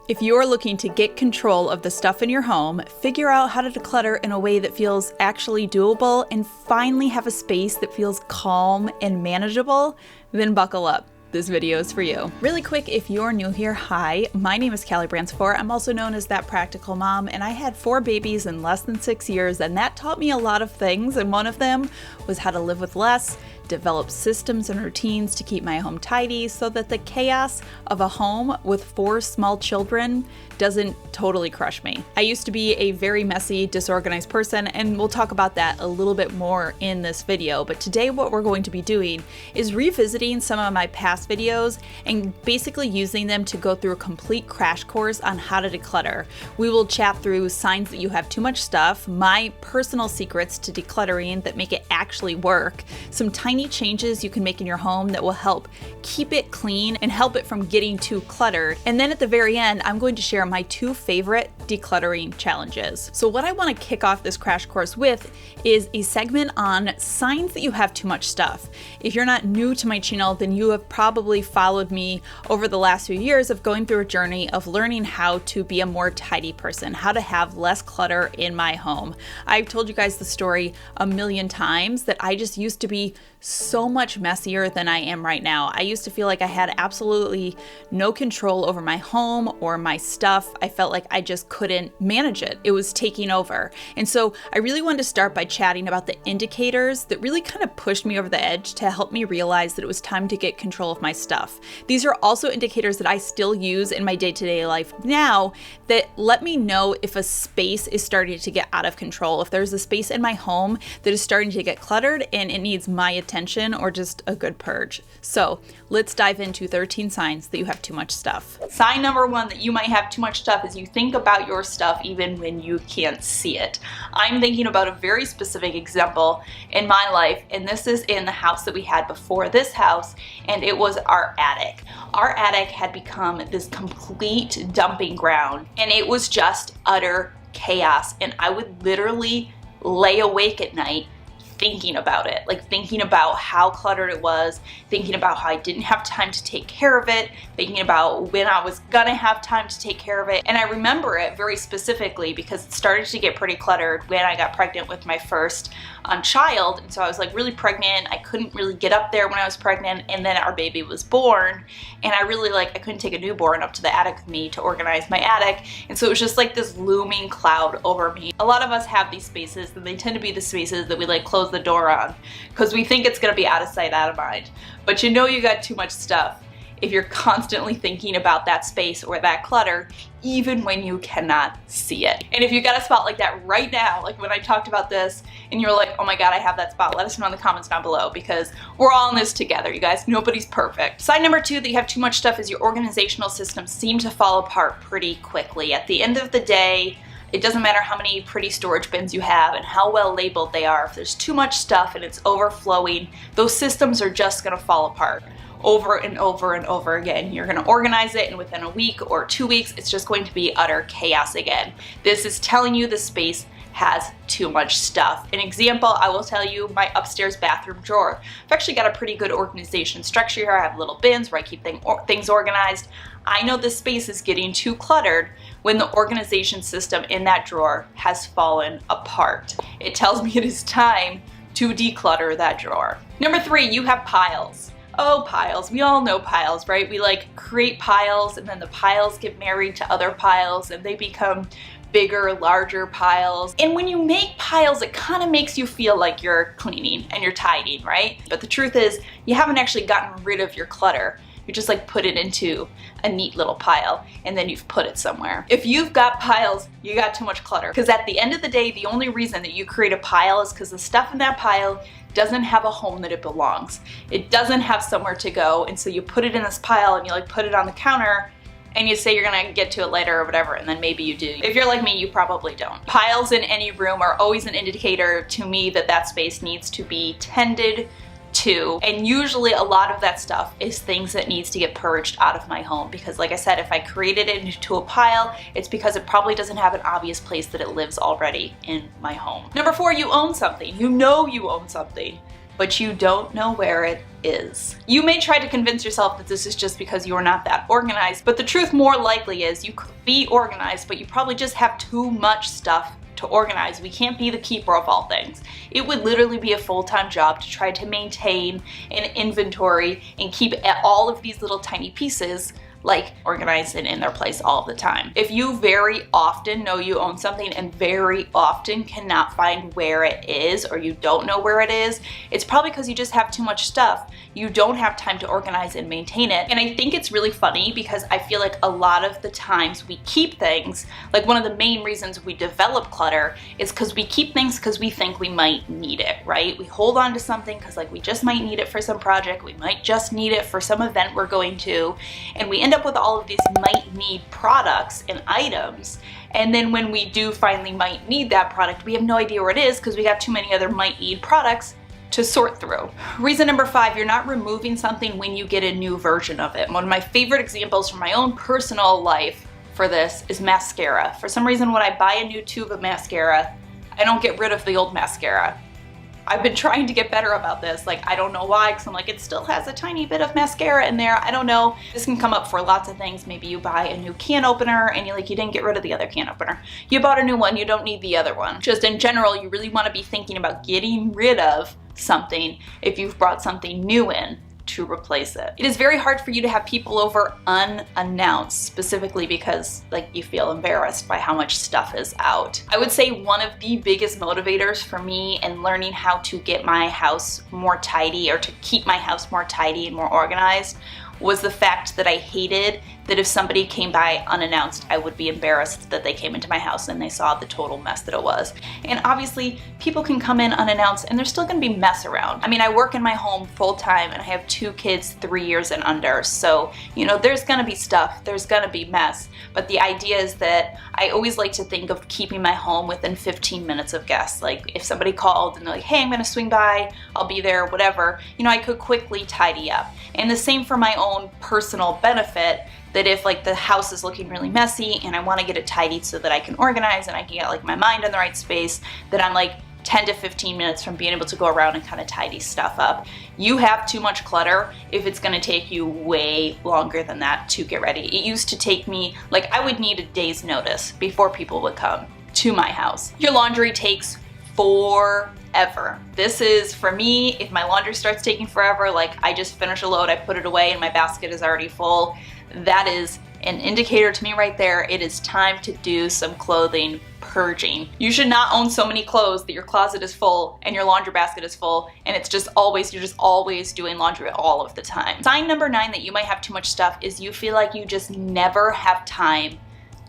If you're looking to get control of the stuff in your home, figure out how to declutter in a way that feels actually doable, and finally have a space that feels calm and manageable, then buckle up. This video is for you. Really quick, if you're new here, hi, my name is Kallie Branciforte. I'm also known as That Practical Mom, and I had 4 babies in less than 6 years, and that taught me a lot of things, and one of them was how to live with less, develop systems and routines to keep my home tidy so that the chaos of a home with 4 small children doesn't totally crush me. I used to be a very messy, disorganized person, and we'll talk about that a little bit more in this video. But today what we're going to be doing is revisiting some of my past videos and basically using them to go through a complete crash course on how to declutter. We will chat through signs that you have too much stuff, my personal secrets to decluttering that make it actually work, some tiny changes you can make in your home that will help keep it clean and help it from getting too cluttered. And then at the very end, I'm going to share my 2 favorite decluttering challenges. So what I want to kick off this crash course with is a segment on signs that you have too much stuff. If you're not new to my channel, then you have probably followed me over the last few years of going through a journey of learning how to be a more tidy person, how to have less clutter in my home. I've told you guys the story a million times that I just used to be so much messier than I am right now. I used to feel like I had absolutely no control over my home or my stuff. I felt like I just couldn't manage it. It was taking over. And so I really wanted to start by chatting about the indicators that really kind of pushed me over the edge to help me realize that it was time to get control of my stuff. These are also indicators that I still use in my day-to-day life now that let me know if a space is starting to get out of control, if there's a space in my home that is starting to get cluttered and it needs my attention or just a good purge. So let's dive into 13 signs that you have too much stuff. Sign number 1 that you might have too much stuff is you think about your stuff even when you can't see it. I'm thinking about a very specific example in my life, and this is in the house that we had before this house, and it was our attic. Our attic had become this complete dumping ground, and it was just utter chaos, and I would literally lay awake at night thinking about it, like thinking about how cluttered it was, thinking about how I didn't have time to take care of it, thinking about when I was gonna have time to take care of it. And I remember it very specifically because it started to get pretty cluttered when I got pregnant with my first child. And so I was like really pregnant. I couldn't really get up there when I was pregnant, and then our baby was born, and I couldn't take a newborn up to the attic with me to organize my attic. And so it was just like this looming cloud over me. A lot of us have these spaces, and they tend to be the spaces that we like close the door on because we think it's gonna be out of sight, out of mind. But you know you got too much stuff if you're constantly thinking about that space or that clutter, even when you cannot see it. And if you got a spot like that right now, like when I talked about this and you're like, oh my God, I have that spot, let us know in the comments down below because we're all in this together, you guys. Nobody's perfect. Sign number 2 that you have too much stuff is your organizational systems seem to fall apart pretty quickly. At the end of the day, it doesn't matter how many pretty storage bins you have and how well labeled they are. If there's too much stuff and it's overflowing, those systems are just gonna fall apart over and over and over again. You're gonna organize it, and within a week or 2 weeks, it's just going to be utter chaos again. This is telling you the space has too much stuff. An example, I will tell you, my upstairs bathroom drawer. I've actually got a pretty good organization structure here. I have little bins where I keep things organized. I know this space is getting too cluttered when the organization system in that drawer has fallen apart. It tells me it is time to declutter that drawer. Number 3, you have piles. Oh, piles. We all know piles, right? We like create piles, and then the piles get married to other piles and they become bigger, larger piles. And when you make piles, it kind of makes you feel like you're cleaning and you're tidying, right? But the truth is, you haven't actually gotten rid of your clutter. You just like put it into a neat little pile and then you've put it somewhere. If you've got piles, you got too much clutter. Because at the end of the day, the only reason that you create a pile is because the stuff in that pile doesn't have a home that it belongs. It doesn't have somewhere to go, and so you put it in this pile and you like put it on the counter and you say you're gonna get to it later or whatever, and then maybe you do. If you're like me, you probably don't. Piles in any room are always an indicator to me that that space needs to be tended to, and usually a lot of that stuff is things that needs to get purged out of my home, because like I said, if I created it into a pile, it's because it probably doesn't have an obvious place that it lives already in my home. Number 4, you own something. You know you own something. but you don't know where it is. You may try to convince yourself that this is just because you're not that organized, but the truth more likely is you could be organized, but you probably just have too much stuff to organize. We can't be the keeper of all things. It would literally be a full-time job to try to maintain an inventory and keep all of these little tiny pieces like organized and in their place all the time. If you very often know you own something and very often cannot find where it is, or you don't know where it is, it's probably because you just have too much stuff. You don't have time to organize and maintain it. And I think it's really funny because I feel like a lot of the times we keep things, like one of the main reasons we develop clutter is because we keep things because we think we might need it, right? We hold on to something because like we just might need it for some project, we might just need it for some event we're going to, and we end up with all of these might need products and items, and then when we do finally might need that product, we have no idea where it is because we got too many other might need products to sort through. Reason number 5, you're not removing something when you get a new version of it. One of my favorite examples from my own personal life for this is mascara. For some reason, when I buy a new tube of mascara, I don't get rid of the old mascara. I've been trying to get better about this. Like, I don't know why, because I'm like, it still has a tiny bit of mascara in there. I don't know. This can come up for lots of things. Maybe you buy a new can opener and you didn't get rid of the other can opener. You bought a new one, you don't need the other one. Just in general, you really want to be thinking about getting rid of something if you've brought something new in to replace it. It is very hard for you to have people over unannounced, specifically because like you feel embarrassed by how much stuff is out. I would say one of the biggest motivators for me in learning how to get my house more tidy, or to keep my house more tidy and more organized, was the fact that I hated that if somebody came by unannounced, I would be embarrassed that they came into my house and they saw the total mess that it was. And obviously, people can come in unannounced and there's still gonna be mess around. I mean, I work in my home full time and I have 2 kids 3 years and under, so there's gonna be stuff, there's gonna be mess. But the idea is that I always like to think of keeping my home within 15 minutes of guests. Like if somebody called and they're like, hey, I'm gonna swing by, I'll be there, whatever, I could quickly tidy up. And the same for my own personal benefit, that if like the house is looking really messy and I want to get it tidied so that I can organize and I can get like my mind in the right space, that I'm like 10 to 15 minutes from being able to go around and kind of tidy stuff up. You have too much clutter if it's going to take you way longer than that to get ready. It used to take me, like I would need a day's notice before people would come to my house. Your laundry takes forever. This is, for me, if my laundry starts taking forever, like I just finish a load, I put it away and my basket is already full, that is an indicator to me right there. It is time to do some clothing purging. You should not own so many clothes that your closet is full and your laundry basket is full and you're just always doing laundry all of the time. Sign number 9 that you might have too much stuff is you feel like you just never have time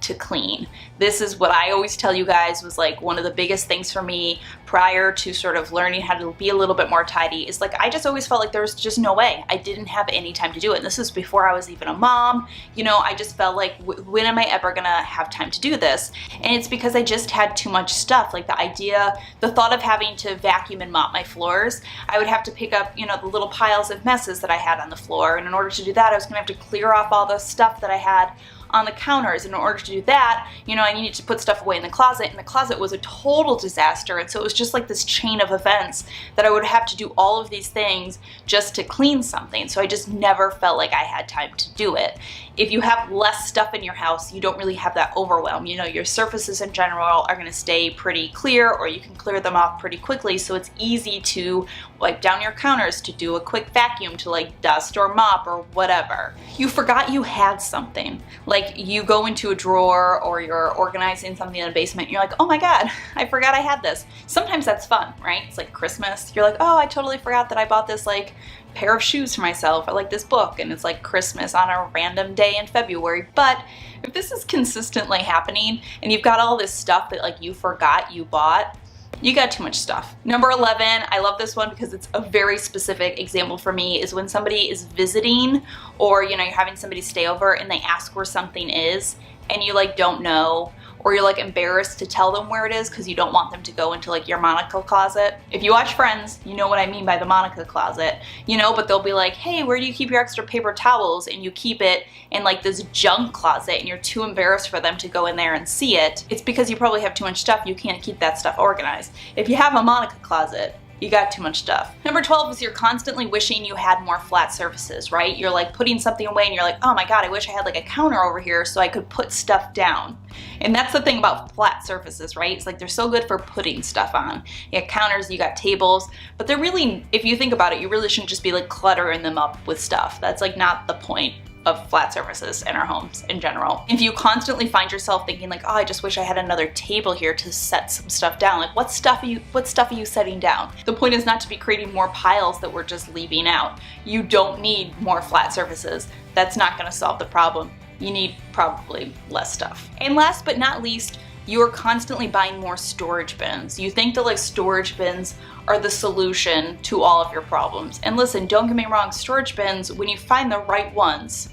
to clean. This is what I always tell you guys was like one of the biggest things for me prior to sort of learning how to be a little bit more tidy, is like I just always felt like there was just no way. I didn't have any time to do it. And this was before I was even a mom. I just felt like when am I ever gonna have time to do this? And it's because I just had too much stuff. Like the thought of having to vacuum and mop my floors, I would have to pick up, the little piles of messes that I had on the floor. And in order to do that, I was gonna have to clear off all the stuff that I had on the counters. And in order to do that, I needed to put stuff away in the closet, and the closet was a total disaster. And so it was just like this chain of events that I would have to do all of these things just to clean something. So I just never felt like I had time to do it. If you have less stuff in your house, you don't really have that overwhelm. Your surfaces in general are gonna stay pretty clear, or you can clear them off pretty quickly. So it's easy to wipe down your counters, to do a quick vacuum, to like dust or mop or whatever. You forgot you had something. Like you go into a drawer or you're organizing something in the basement and you're like, oh my God, I forgot I had this. Sometimes that's fun, right? It's like Christmas. You're like, oh, I totally forgot that I bought this like pair of shoes for myself, or like this book, and it's like Christmas on a random day in February. But if this is consistently happening and you've got all this stuff that like you forgot you bought, you got too much stuff. Number 11, I love this one because it's a very specific example for me, is when somebody is visiting, or you're having somebody stay over and they ask where something is and you like don't know, or you're like embarrassed to tell them where it is because you don't want them to go into like your Monica closet. If you watch Friends, you know what I mean by the Monica closet, but they'll be like, hey, where do you keep your extra paper towels? And you keep it in like this junk closet and you're too embarrassed for them to go in there and see it. It's because you probably have too much stuff. You can't keep that stuff organized. If you have a Monica closet, You got too much stuff. Number 12 is you're constantly wishing you had more flat surfaces, right? You're like putting something away and you're like, oh my God, I wish I had like a counter over here so I could put stuff down. And that's the thing about flat surfaces, right? It's like they're so good for putting stuff on. You got counters, you got tables, but they're really, if you think about it, you really shouldn't just be like cluttering them up with stuff. That's like not the point of flat surfaces in our homes in general. If you constantly find yourself thinking like, oh, I just wish I had another table here to set some stuff down, like what stuff are you setting down? The point is not to be creating more piles that we're just leaving out. You don't need more flat surfaces. That's not gonna solve the problem. You need probably less stuff. And last but not least, you're constantly buying more storage bins. You think that like storage bins are the solution to all of your problems. And listen, don't get me wrong, storage bins, when you find the right ones,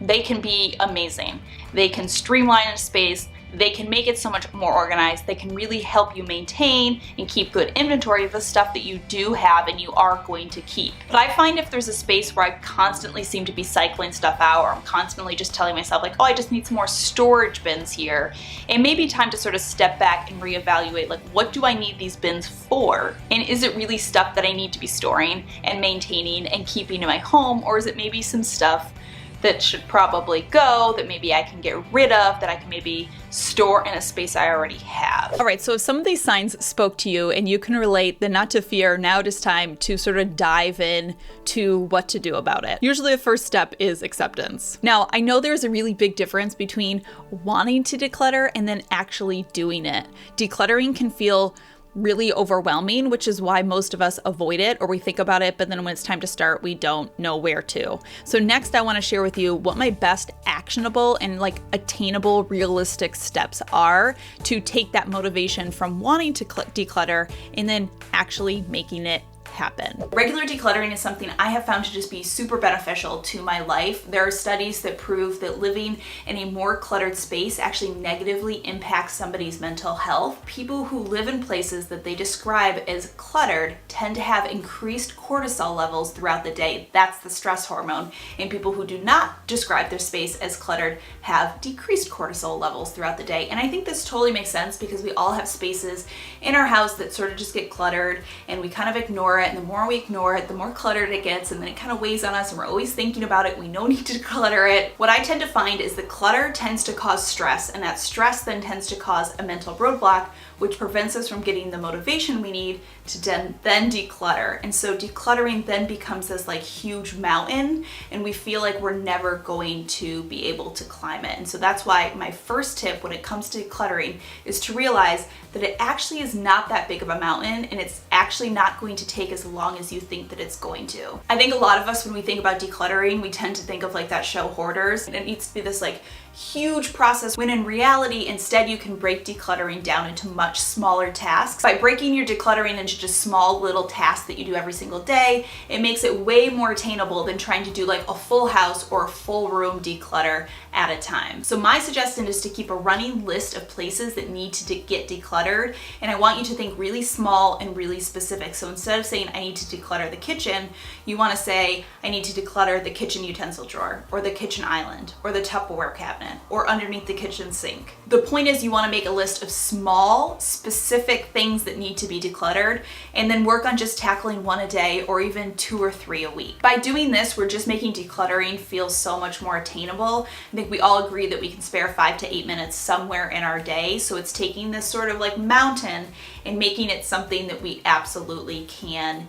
they can be amazing. They can streamline a space, they can make it so much more organized, they can really help you maintain and keep good inventory of the stuff that you do have and you are going to keep. But I find if there's a space where I constantly seem to be cycling stuff out, or I'm constantly just telling myself like, oh, I just need some more storage bins here, it may be time to sort of step back and reevaluate like, what do I need these bins for? And is it really stuff that I need to be storing and maintaining and keeping in my home, or is it maybe some stuff that should probably go, that maybe I can get rid of, that I can maybe store in a space I already have. All right, so if some of these signs spoke to you and you can relate, then not to fear, now it is time to sort of dive in to what to do about it. Usually the first step is acceptance. Now, I know there's a really big difference between wanting to declutter and then actually doing it. Decluttering can feel really overwhelming, which is why most of us avoid it, or we think about it, but then when it's time to start, we don't know where to. So next, I want to share with you what my best actionable and like attainable realistic steps are to take that motivation from wanting to declutter and then actually making it happen. Regular decluttering is something I have found to just be super beneficial to my life. There are studies that prove that living in a more cluttered space actually negatively impacts somebody's mental health. People who live in places that they describe as cluttered tend to have increased cortisol levels throughout the day. That's the stress hormone. And people who do not describe their space as cluttered have decreased cortisol levels throughout the day. And I think this totally makes sense because we all have spaces in our house that sort of just get cluttered and we kind of ignore it. And the more we ignore it, the more cluttered it gets, and then it kind of weighs on us and we're always thinking about it. We no need to declutter it. What I tend to find is that clutter tends to cause stress, and that stress then tends to cause a mental roadblock, which prevents us from getting the motivation we need to then declutter. And so decluttering then becomes this like huge mountain, and we feel like we're never going to be able to climb it. And so that's why my first tip when it comes to decluttering is to realize that it actually is not that big of a mountain, and it's actually not going to take as long as you think that it's going to. I think a lot of us, when we think about decluttering, we tend to think of like that show Hoarders, and it needs to be this like huge process, when in reality, instead you can break decluttering down into much smaller tasks. By breaking your decluttering into just small little tasks that you do every single day, it makes it way more attainable than trying to do like a full house or a full room declutter at a time. So my suggestion is to keep a running list of places that need to get decluttered, and I want you to think really small and really specific. So instead of saying I need to declutter the kitchen, you want to say I need to declutter the kitchen utensil drawer, or the kitchen island, or the Tupperware cabinet, or underneath the kitchen sink. The point is you want to make a list of small, specific things that need to be decluttered, and then work on just tackling one a day or even 2 or 3 a week. By doing this, we're just making decluttering feel so much more attainable. I think we all agree that we can spare 5 to 8 minutes somewhere in our day, so it's taking this sort of like mountain and making it something that we absolutely can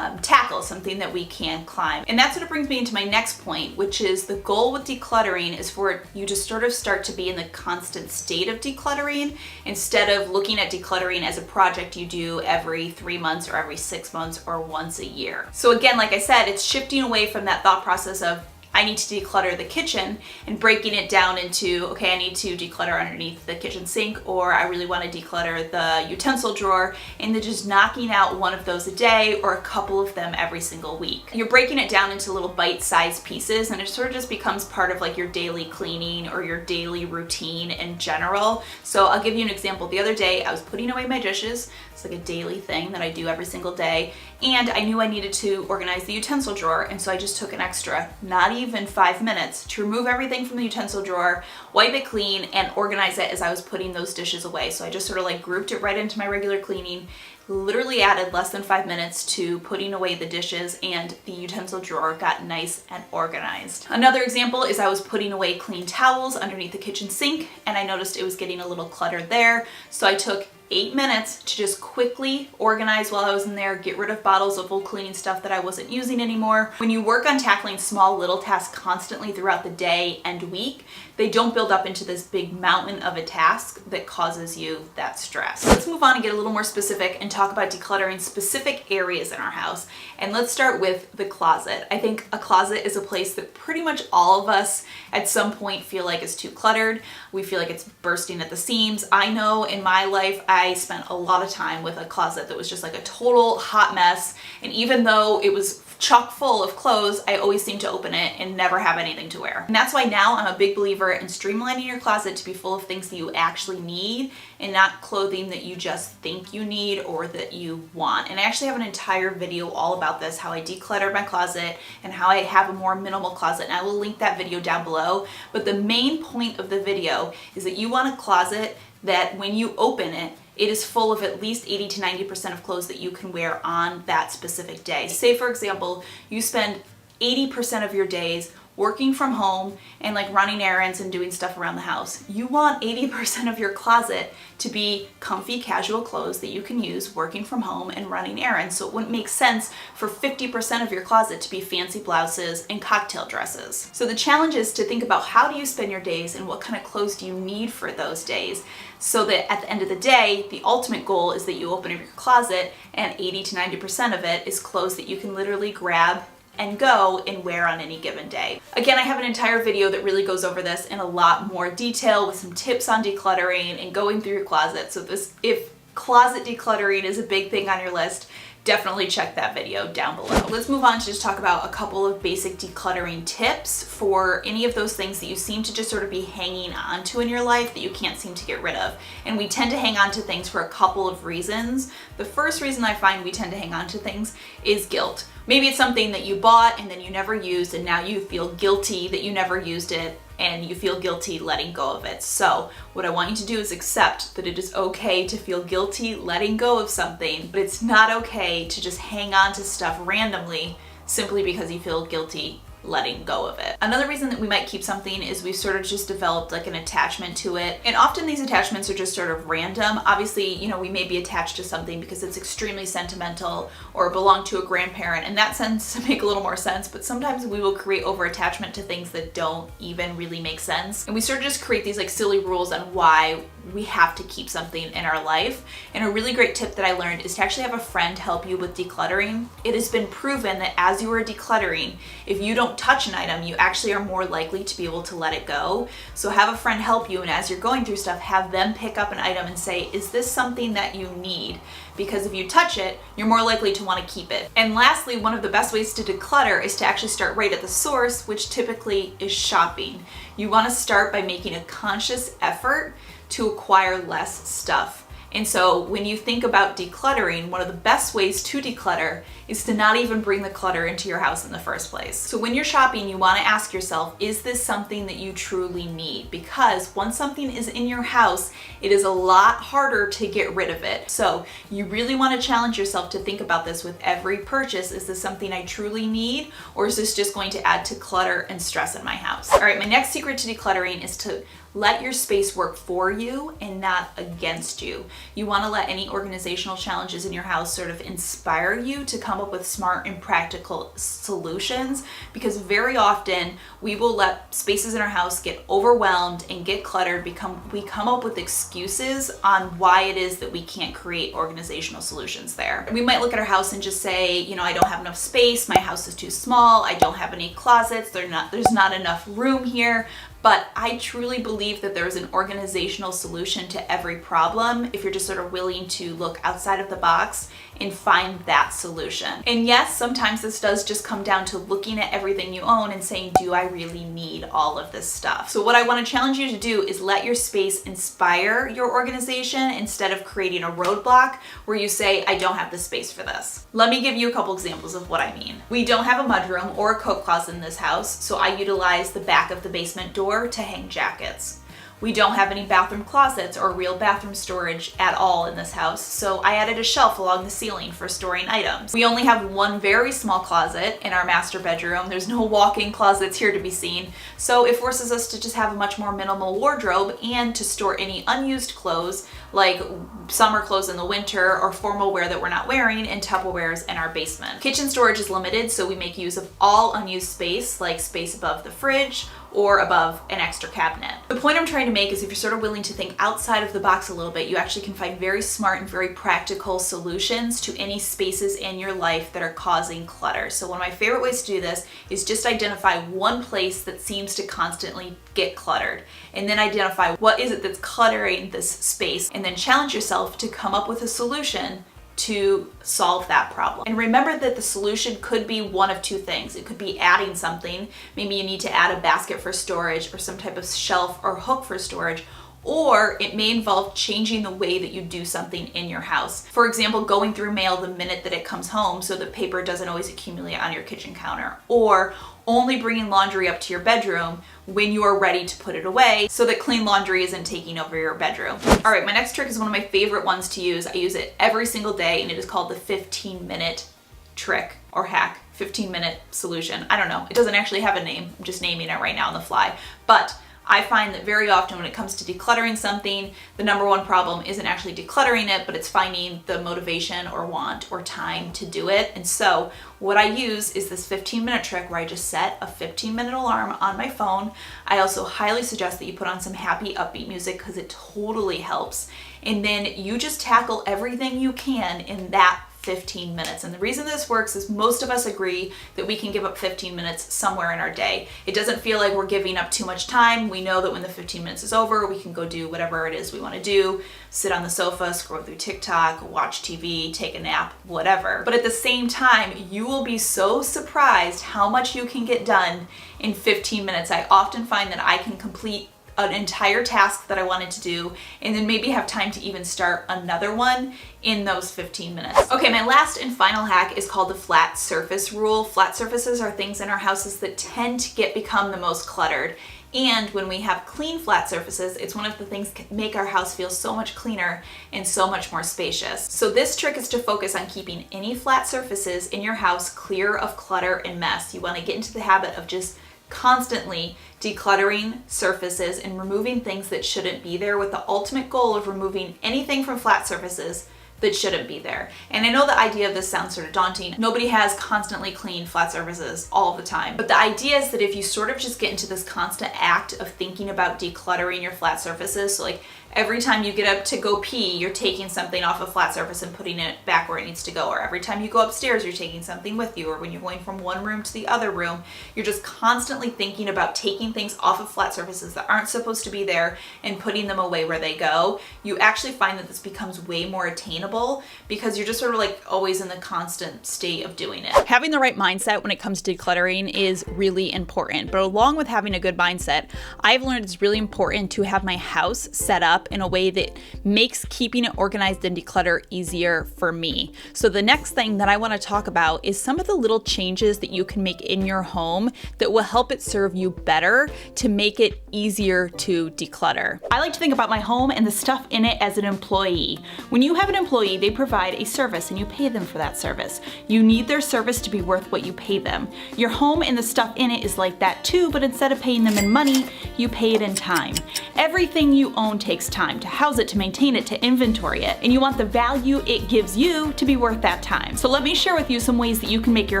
tackle, something that we can climb. And that sort of brings me into my next point, which is the goal with decluttering is for you to sort of start to be in the constant state of decluttering, instead of looking at decluttering as a project you do every 3 months or every 6 months or once a year. So again, like I said, it's shifting away from that thought process of I need to declutter the kitchen and breaking it down into, okay, I need to declutter underneath the kitchen sink, or I really want to declutter the utensil drawer, and then just knocking out one of those a day or a couple of them every single week. You're breaking it down into little bite-sized pieces, and it sort of just becomes part of like your daily cleaning or your daily routine in general. So I'll give you an example. The other day I was putting away my dishes. It's like a daily thing that I do every single day, and I knew I needed to organize the utensil drawer, and so I just took an extra, not even even 5 minutes to remove everything from the utensil drawer, wipe it clean, and organize it as I was putting those dishes away. So I just sort of like grouped it right into my regular cleaning, literally added less than 5 minutes to putting away the dishes, and the utensil drawer got nice and organized. Another example is I was putting away clean towels underneath the kitchen sink, and I noticed it was getting a little cluttered there. So I took 8 minutes to just quickly organize while I was in there, get rid of bottles of old cleaning stuff that I wasn't using anymore. When you work on tackling small little tasks constantly throughout the day and week, they don't build up into this big mountain of a task that causes you that stress. Let's move on and get a little more specific and talk about decluttering specific areas in our house. And let's start with the closet. I think a closet is a place that pretty much all of us at some point feel like is too cluttered. We feel like it's bursting at the seams. I know in my life, I spent a lot of time with a closet that was just like a total hot mess. And even though it was chock full of clothes, I always seem to open it and never have anything to wear. And that's why now I'm a big believer in streamlining your closet to be full of things that you actually need and not clothing that you just think you need or that you want. And I actually have an entire video all about this, how I decluttered my closet and how I have a more minimal closet. And I will link that video down below. But the main point of the video is that you want a closet that when you open it, it is full of at least 80 to 90% of clothes that you can wear on that specific day. Say, for example, you spend 80% of your days working from home and like running errands and doing stuff around the house. You want 80% of your closet to be comfy, casual clothes that you can use working from home and running errands. So it wouldn't make sense for 50% of your closet to be fancy blouses and cocktail dresses. So the challenge is to think about how do you spend your days and what kind of clothes do you need for those days, so that at the end of the day, the ultimate goal is that you open up your closet and 80 to 90% of it is clothes that you can literally grab and go and wear on any given day. Again, I have an entire video that really goes over this in a lot more detail with some tips on decluttering and going through your closet. So if closet decluttering is a big thing on your list, definitely check that video down below. Let's move on to just talk about a couple of basic decluttering tips for any of those things that you seem to just sort of be hanging on to in your life that you can't seem to get rid of. And we tend to hang on to things for a couple of reasons. The first reason I find we tend to hang on to things is guilt. Maybe it's something that you bought and then you never used, and now you feel guilty that you never used it, and you feel guilty letting go of it. So what I want you to do is accept that it is okay to feel guilty letting go of something, but it's not okay to just hang on to stuff randomly simply because you feel guilty letting go of it. Another reason that we might keep something is we've sort of just developed like an attachment to it. And often these attachments are just sort of random. Obviously, you know, we may be attached to something because it's extremely sentimental or belong to a grandparent. In that sense, to make a little more sense, but sometimes we will create over attachment to things that don't even really make sense. And we sort of just create these like silly rules on why we have to keep something in our life. And a really great tip that I learned is to actually have a friend help you with decluttering. It has been proven that as you are decluttering, if you don't touch an item, you actually are more likely to be able to let it go. So have a friend help you, and as you're going through stuff, have them pick up an item and say, is this something that you need? Because if you touch it, you're more likely to want to keep it. And lastly, one of the best ways to declutter is to actually start right at the source, which typically is shopping. You want to start by making a conscious effort to acquire less stuff. And so when you think about decluttering, one of the best ways to declutter is to not even bring the clutter into your house in the first place. So when you're shopping, you want to ask yourself, is this something that you truly need? Because once something is in your house, it is a lot harder to get rid of it. So you really want to challenge yourself to think about this with every purchase. Is this something I truly need, or is this just going to add to clutter and stress in my house? All right, my next secret to decluttering is to let your space work for you and not against you. You want to let any organizational challenges in your house sort of inspire you to come up with smart and practical solutions, because very often we will let spaces in our house get overwhelmed and get cluttered. We come up with excuses on why it is that we can't create organizational solutions there. We might look at our house and just say, you know, I don't have enough space, my house is too small, I don't have any closets, there's not enough room here. But I truly believe that there's an organizational solution to every problem if you're just sort of willing to look outside of the box and find that solution. And yes, sometimes this does just come down to looking at everything you own and saying, do I really need all of this stuff? So what I want to challenge you to do is let your space inspire your organization instead of creating a roadblock where you say, I don't have the space for this. Let me give you a couple examples of what I mean. We don't have a mudroom or a coat closet in this house, so I utilize the back of the basement door to hang jackets. We don't have any bathroom closets or real bathroom storage at all in this house, so I added a shelf along the ceiling for storing items. We only have one very small closet in our master bedroom. There's no walk-in closets here to be seen, so it forces us to just have a much more minimal wardrobe and to store any unused clothes, like summer clothes in the winter or formal wear that we're not wearing, in Tupperwares in our basement. Kitchen storage is limited, so we make use of all unused space, like space above the fridge or above an extra cabinet. The point I'm trying to make is if you're sort of willing to think outside of the box a little bit, you actually can find very smart and very practical solutions to any spaces in your life that are causing clutter. So one of my favorite ways to do this is just identify one place that seems to constantly get cluttered, and then identify what is it that's cluttering this space, and then challenge yourself to come up with a solution to solve that problem. And remember that the solution could be one of two things. It could be adding something. Maybe you need to add a basket for storage or some type of shelf or hook for storage, or it may involve changing the way that you do something in your house. For example, going through mail the minute that it comes home so that paper doesn't always accumulate on your kitchen counter, or only bringing laundry up to your bedroom when you are ready to put it away so that clean laundry isn't taking over your bedroom. All right, my next trick is one of my favorite ones to use. I use it every single day, and it is called the 15-minute trick or hack, 15-minute solution. I don't know, it doesn't actually have a name. I'm just naming it right now on the fly. But I find that very often when it comes to decluttering something, the number one problem isn't actually decluttering it, but it's finding the motivation or want or time to do it. And so what I use is this 15-minute trick where I just set a 15-minute alarm on my phone. I also highly suggest that you put on some happy, upbeat music because it totally helps. And then you just tackle everything you can in that 15 minutes. And the reason this works is most of us agree that we can give up 15 minutes somewhere in our day. It doesn't feel like we're giving up too much time. We know that when the 15 minutes is over, we can go do whatever it is we want to do, sit on the sofa, scroll through TikTok, watch TV, take a nap, whatever. But at the same time, you will be so surprised how much you can get done in 15 minutes. I often find that I can complete an entire task that I wanted to do and then maybe have time to even start another one in those 15 minutes. Okay, my last and final hack is called the flat surface rule. Flat surfaces are things in our houses that tend to become the most cluttered. And when we have clean flat surfaces, it's one of the things that make our house feel so much cleaner and so much more spacious. So this trick is to focus on keeping any flat surfaces in your house clear of clutter and mess. You want to get into the habit of just constantly decluttering surfaces and removing things that shouldn't be there, with the ultimate goal of removing anything from flat surfaces that shouldn't be there. And I know the idea of this sounds sort of daunting. Nobody has constantly clean flat surfaces all the time. But the idea is that if you sort of just get into this constant act of thinking about decluttering your flat surfaces, so like every time you get up to go pee, you're taking something off a flat surface and putting it back where it needs to go. Or every time you go upstairs, you're taking something with you. Or when you're going from one room to the other room, you're just constantly thinking about taking things off of flat surfaces that aren't supposed to be there and putting them away where they go. You actually find that this becomes way more attainable because you're just sort of like always in the constant state of doing it. Having the right mindset when it comes to decluttering is really important. But along with having a good mindset, I've learned it's really important to have my house set up in a way that makes keeping it organized and declutter easier for me. So the next thing that I want to talk about is some of the little changes that you can make in your home that will help it serve you better to make it easier to declutter. I like to think about my home and the stuff in it as an employee. When you have an employee, they provide a service and you pay them for that service. You need their service to be worth what you pay them. Your home and the stuff in it is like that too, but instead of paying them in money, you pay it in time. Everything you own takes time to house it, to maintain it, to inventory it, and you want the value it gives you to be worth that time. So let me share with you some ways that you can make your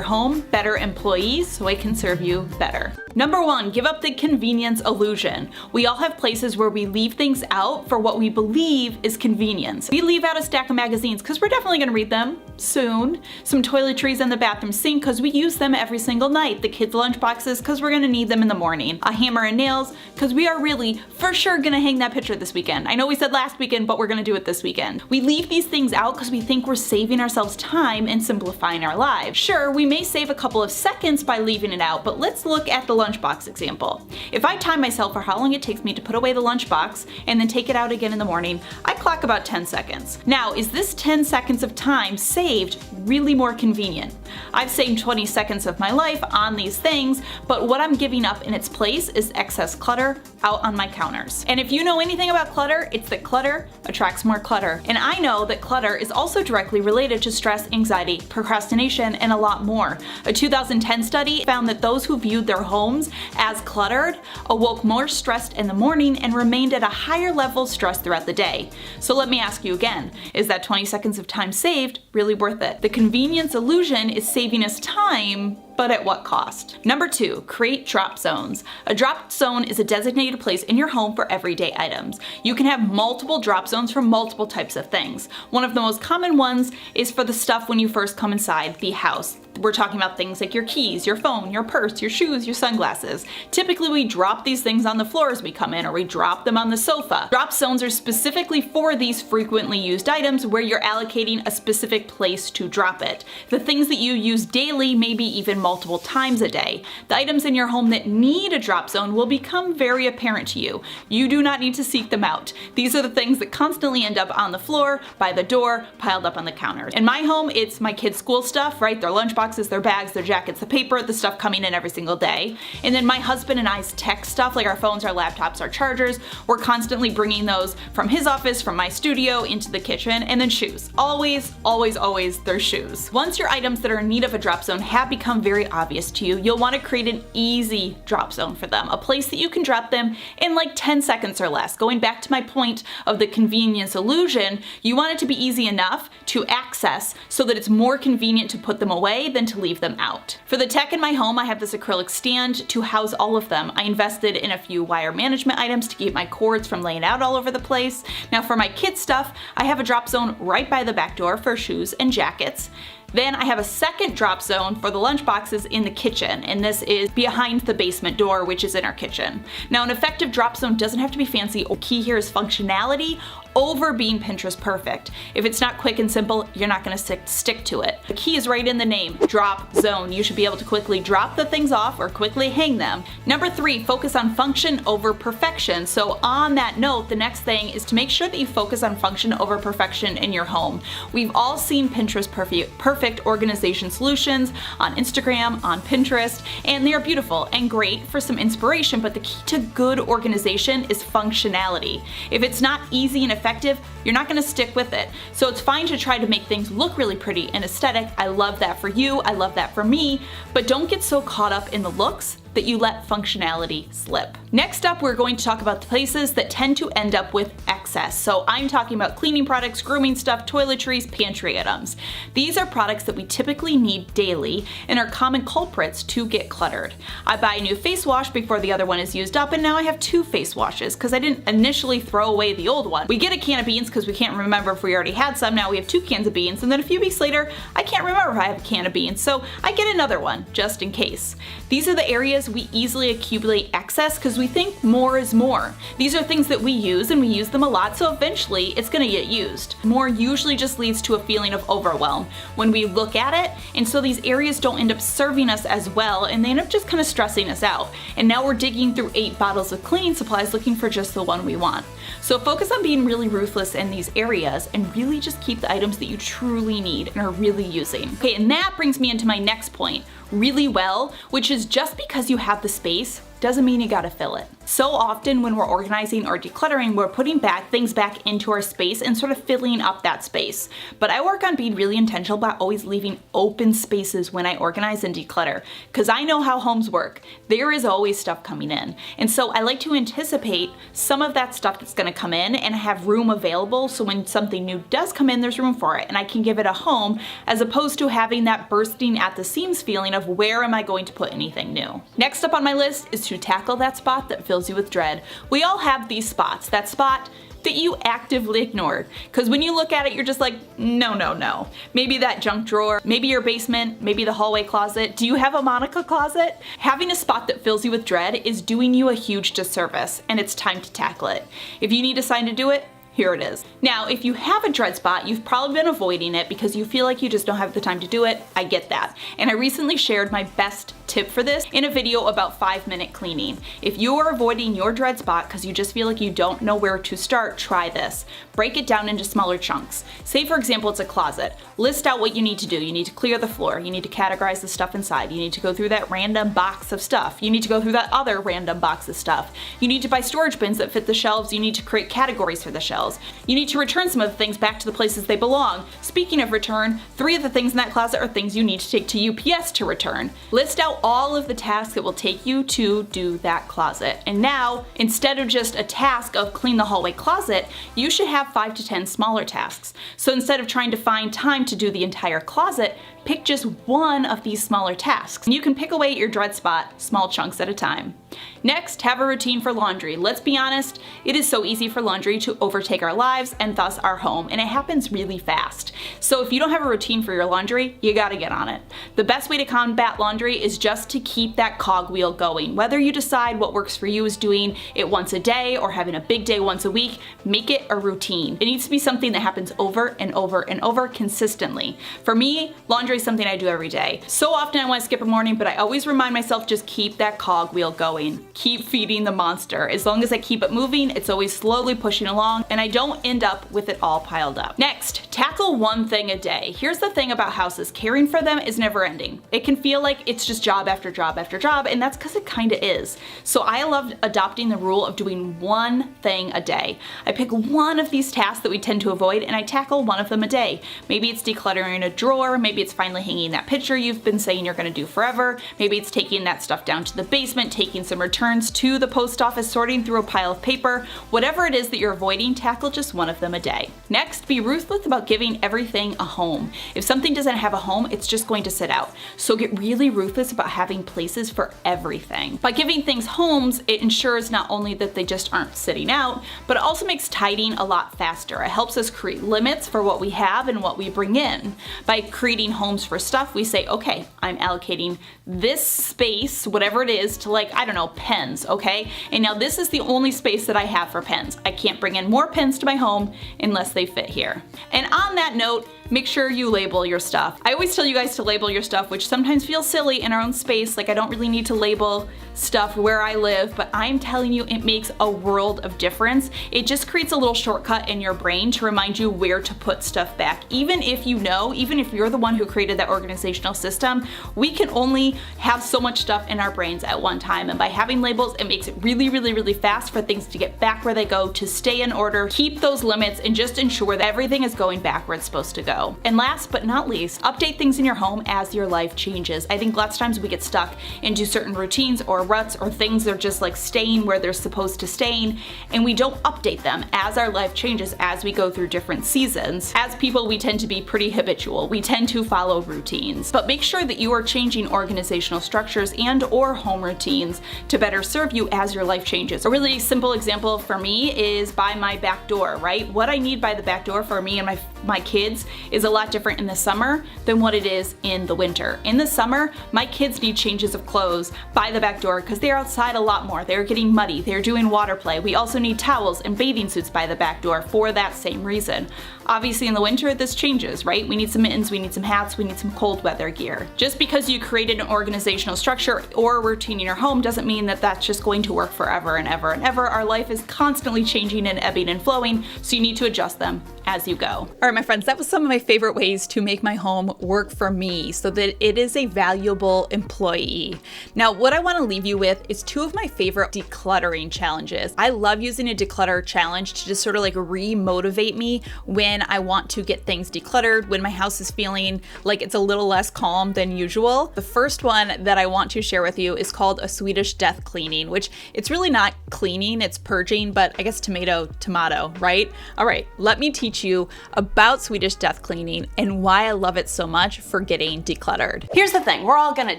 home better employees so it can serve you better. Number one, give up the convenience illusion. We all have places where we leave things out for what we believe is convenience. We leave out a stack of magazines because we're definitely going to read them. soon. Some toiletries in the bathroom sink because we use them every single night. The kids' lunch boxes because we're gonna need them in the morning. A hammer and nails because we are really for sure gonna hang that picture this weekend. I know we said last weekend, but we're gonna do it this weekend. We leave these things out because we think we're saving ourselves time and simplifying our lives. Sure, we may save a couple of seconds by leaving it out, but let's look at the lunchbox example. If I time myself for how long it takes me to put away the lunchbox and then take it out again in the morning, I clock about 10 seconds. Now, is this 10 seconds of time saved really more convenient? I've saved 20 seconds of my life on these things, but what I'm giving up in its place is excess clutter out on my counters. And if you know anything about clutter, it's that clutter attracts more clutter. And I know that clutter is also directly related to stress, anxiety, procrastination, and a lot more. A 2010 study found that those who viewed their homes as cluttered awoke more stressed in the morning and remained at a higher level of stress throughout the day. So let me ask you again, is that 20 seconds of time saved really worth it? The convenience illusion is saving us time, but at what cost? Number 2, create drop zones. A drop zone is a designated place in your home for everyday items. You can have multiple drop zones for multiple types of things. One of the most common ones is for the stuff when you first come inside the house. We're talking about things like your keys, your phone, your purse, your shoes, your sunglasses. Typically we drop these things on the floor as we come in, or we drop them on the sofa. Drop zones are specifically for these frequently used items where you're allocating a specific place to drop it. The things that you use daily, maybe even multiple times a day. The items in your home that need a drop zone will become very apparent to you. You do not need to seek them out. These are the things that constantly end up on the floor, by the door, piled up on the counters. In my home, it's my kids' school stuff, right? Their lunchboxes, their bags, their jackets, the paper, the stuff coming in every single day. And then my husband and I's tech stuff, like our phones, our laptops, our chargers, we're constantly bringing those from his office, from my studio, into the kitchen. And then shoes. Always, always, always there's shoes. Once your items that are in need of a drop zone have become very obvious to you, you'll want to create an easy drop zone for them, a place that you can drop them in like 10 seconds or less. Going back to my point of the convenience illusion, you want it to be easy enough to access so that it's more convenient to put them away than to leave them out. For the tech in my home, I have this acrylic stand to house all of them. I invested in a few wire management items to keep my cords from laying out all over the place. Now for my kids stuff, I have a drop zone right by the back door for shoes and jackets. Then I have a second drop zone for the lunch boxes in the kitchen, and this is behind the basement door, which is in our kitchen. Now an effective drop zone doesn't have to be fancy. The key here is functionality over being Pinterest perfect. If it's not quick and simple, you're not gonna stick to it. The key is right in the name, drop zone. You should be able to quickly drop the things off or quickly hang them. Number 3, focus on function over perfection. So on that note, the next thing is to make sure that you focus on function over perfection in your home. We've all seen Pinterest perfect organization solutions on Instagram, on Pinterest, and they are beautiful and great for some inspiration, but the key to good organization is functionality. If it's not easy and effective, you're not gonna stick with it. So it's fine to try to make things look really pretty and aesthetic. I love that for you, I love that for me, but don't get so caught up in the looks that you let functionality slip. Next up, we're going to talk about the places that tend to end up with excess. So I'm talking about cleaning products, grooming stuff, toiletries, pantry items. These are products that we typically need daily and are common culprits to get cluttered. I buy a new face wash before the other one is used up, and now I have 2 face washes because I didn't initially throw away the old one. We get a can of beans because we can't remember if we already had some. Now we have 2 cans of beans, and then a few weeks later, I can't remember if I have a can of beans, so I get another one just in case. These are the areas we easily accumulate excess because we think more is more. These are things that we use and we use them a lot, so eventually it's gonna get used. More usually just leads to a feeling of overwhelm when we look at it, and so these areas don't end up serving us as well, and they end up just kind of stressing us out. And now we're digging through 8 bottles of cleaning supplies looking for just the one we want. So focus on being really ruthless in these areas and really just keep the items that you truly need and are really using. Okay, and that brings me into my next point, really well, which is just because you have the space doesn't mean you gotta fill it. So often when we're organizing or decluttering, we're putting things back into our space and sort of filling up that space. But I work on being really intentional about always leaving open spaces when I organize and declutter, because I know how homes work. There is always stuff coming in. And so I like to anticipate some of that stuff that's gonna come in and have room available, so when something new does come in, there's room for it and I can give it a home, as opposed to having that bursting at the seams feeling of where am I going to put anything new. Next up on my list is to tackle that spot that fills you with dread. We all have these spots. That spot that you actively ignored? Because when you look at it, you're just like, no, no, no. Maybe that junk drawer, maybe your basement, maybe the hallway closet. Do you have a Monica closet? Having a spot that fills you with dread is doing you a huge disservice, and it's time to tackle it. If you need a sign to do it, here it is. Now, if you have a dread spot, you've probably been avoiding it because you feel like you just don't have the time to do it. I get that. And I recently shared my best tip for this in a video about 5-minute cleaning. If you are avoiding your dread spot because you just feel like you don't know where to start, try this. Break it down into smaller chunks. Say for example, it's a closet. List out what you need to do. You need to clear the floor. You need to categorize the stuff inside. You need to go through that random box of stuff. You need to go through that other random box of stuff. You need to buy storage bins that fit the shelves. You need to create categories for the shelves. You need to return some of the things back to the places they belong. Speaking of return, 3 of the things in that closet are things you need to take to UPS to return. List out all of the tasks it will take you to do that closet. And now, instead of just a task of clean the hallway closet, you should have 5 to 10 smaller tasks. So instead of trying to find time to do the entire closet, pick just one of these smaller tasks. And you can pick away at your dread spot, small chunks at a time. Next, have a routine for laundry. Let's be honest, it is so easy for laundry to overtake our lives and thus our home, and it happens really fast. So if you don't have a routine for your laundry, you gotta get on it. The best way to combat laundry is just to keep that cogwheel going. Whether you decide what works for you is doing it once a day or having a big day once a week, make it a routine. It needs to be something that happens over and over and over consistently. For me, laundry is something I do every day. So often I want to skip a morning, but I always remind myself just keep that cogwheel going. Keep feeding the monster. As long as I keep it moving, it's always slowly pushing along and I don't end up with it all piled up. Next, tackle one thing a day. Here's the thing about houses, caring for them is never ending. It can feel like it's just job after job after job, and that's because it kind of is. So I love adopting the rule of doing one thing a day. I pick one of these tasks that we tend to avoid and I tackle one of them a day. Maybe it's decluttering a drawer, maybe it's finally hanging that picture you've been saying you're gonna do forever, maybe it's taking that stuff down to the basement, taking some returns to the post office, sorting through a pile of paper. Whatever it is that you're avoiding, tackle just one of them a day. Next, be ruthless about giving everything a home. If something doesn't have a home, it's just going to sit out. So get really ruthless about having places for everything. By giving things homes, it ensures not only that they just aren't sitting out, but it also makes tidying a lot faster. It helps us create limits for what we have and what we bring in. By creating homes for stuff, we say, okay, I'm allocating this space, whatever it is, to like, I don't know, pens, okay? And now this is the only space that I have for pens. I can't bring in more pens to my home unless they fit here. And on that note, make sure you label your stuff. I always tell you guys to label your stuff, which sometimes feels silly in our own space. Like I don't really need to label stuff where I live, but I'm telling you it makes a world of difference. It just creates a little shortcut in your brain to remind you where to put stuff back. Even if you know, even if you're the one who created that organizational system, we can only have so much stuff in our brains at one time. And by having labels, it makes it really, really, really fast for things to get back where they go, to stay in order, keep those limits, and just ensure that everything is going back where it's supposed to go. And last but not least, update things in your home as your life changes. I think lots of times we get stuck into certain routines or ruts or things that are just like staying where they're supposed to stay, and we don't update them as our life changes, as we go through different seasons. As people, we tend to be pretty habitual. We tend to follow routines. But make sure that you are changing organizational structures and or home routines to better serve you as your life changes. A really simple example for me is by my back door, right? What I need by the back door for me and my kids is a lot different in the summer than what it is in the winter. In the summer, my kids need changes of clothes by the back door because they're outside a lot more. They're getting muddy, they're doing water play. We also need towels and bathing suits by the back door for that same reason. Obviously in the winter, this changes, right? We need some mittens, we need some hats, we need some cold weather gear. Just because you created an organizational structure or a routine in your home doesn't mean that that's just going to work forever and ever and ever. Our life is constantly changing and ebbing and flowing, so you need to adjust them as you go. All right, my friends, that was some of my favorite ways to make my home work for me so that it is a valuable employee. Now, what I want to leave you with is 2 of my favorite decluttering challenges. I love using a declutter challenge to just sort of like re-motivate me when I want to get things decluttered, when my house is feeling like it's a little less calm than usual. The first one that I want to share with you is called a Swedish death cleaning, which it's really not cleaning, it's purging, but I guess tomato, right? All right, let me teach you about Swedish death cleaning and why I love it so much for getting decluttered. Here's the thing, we're all gonna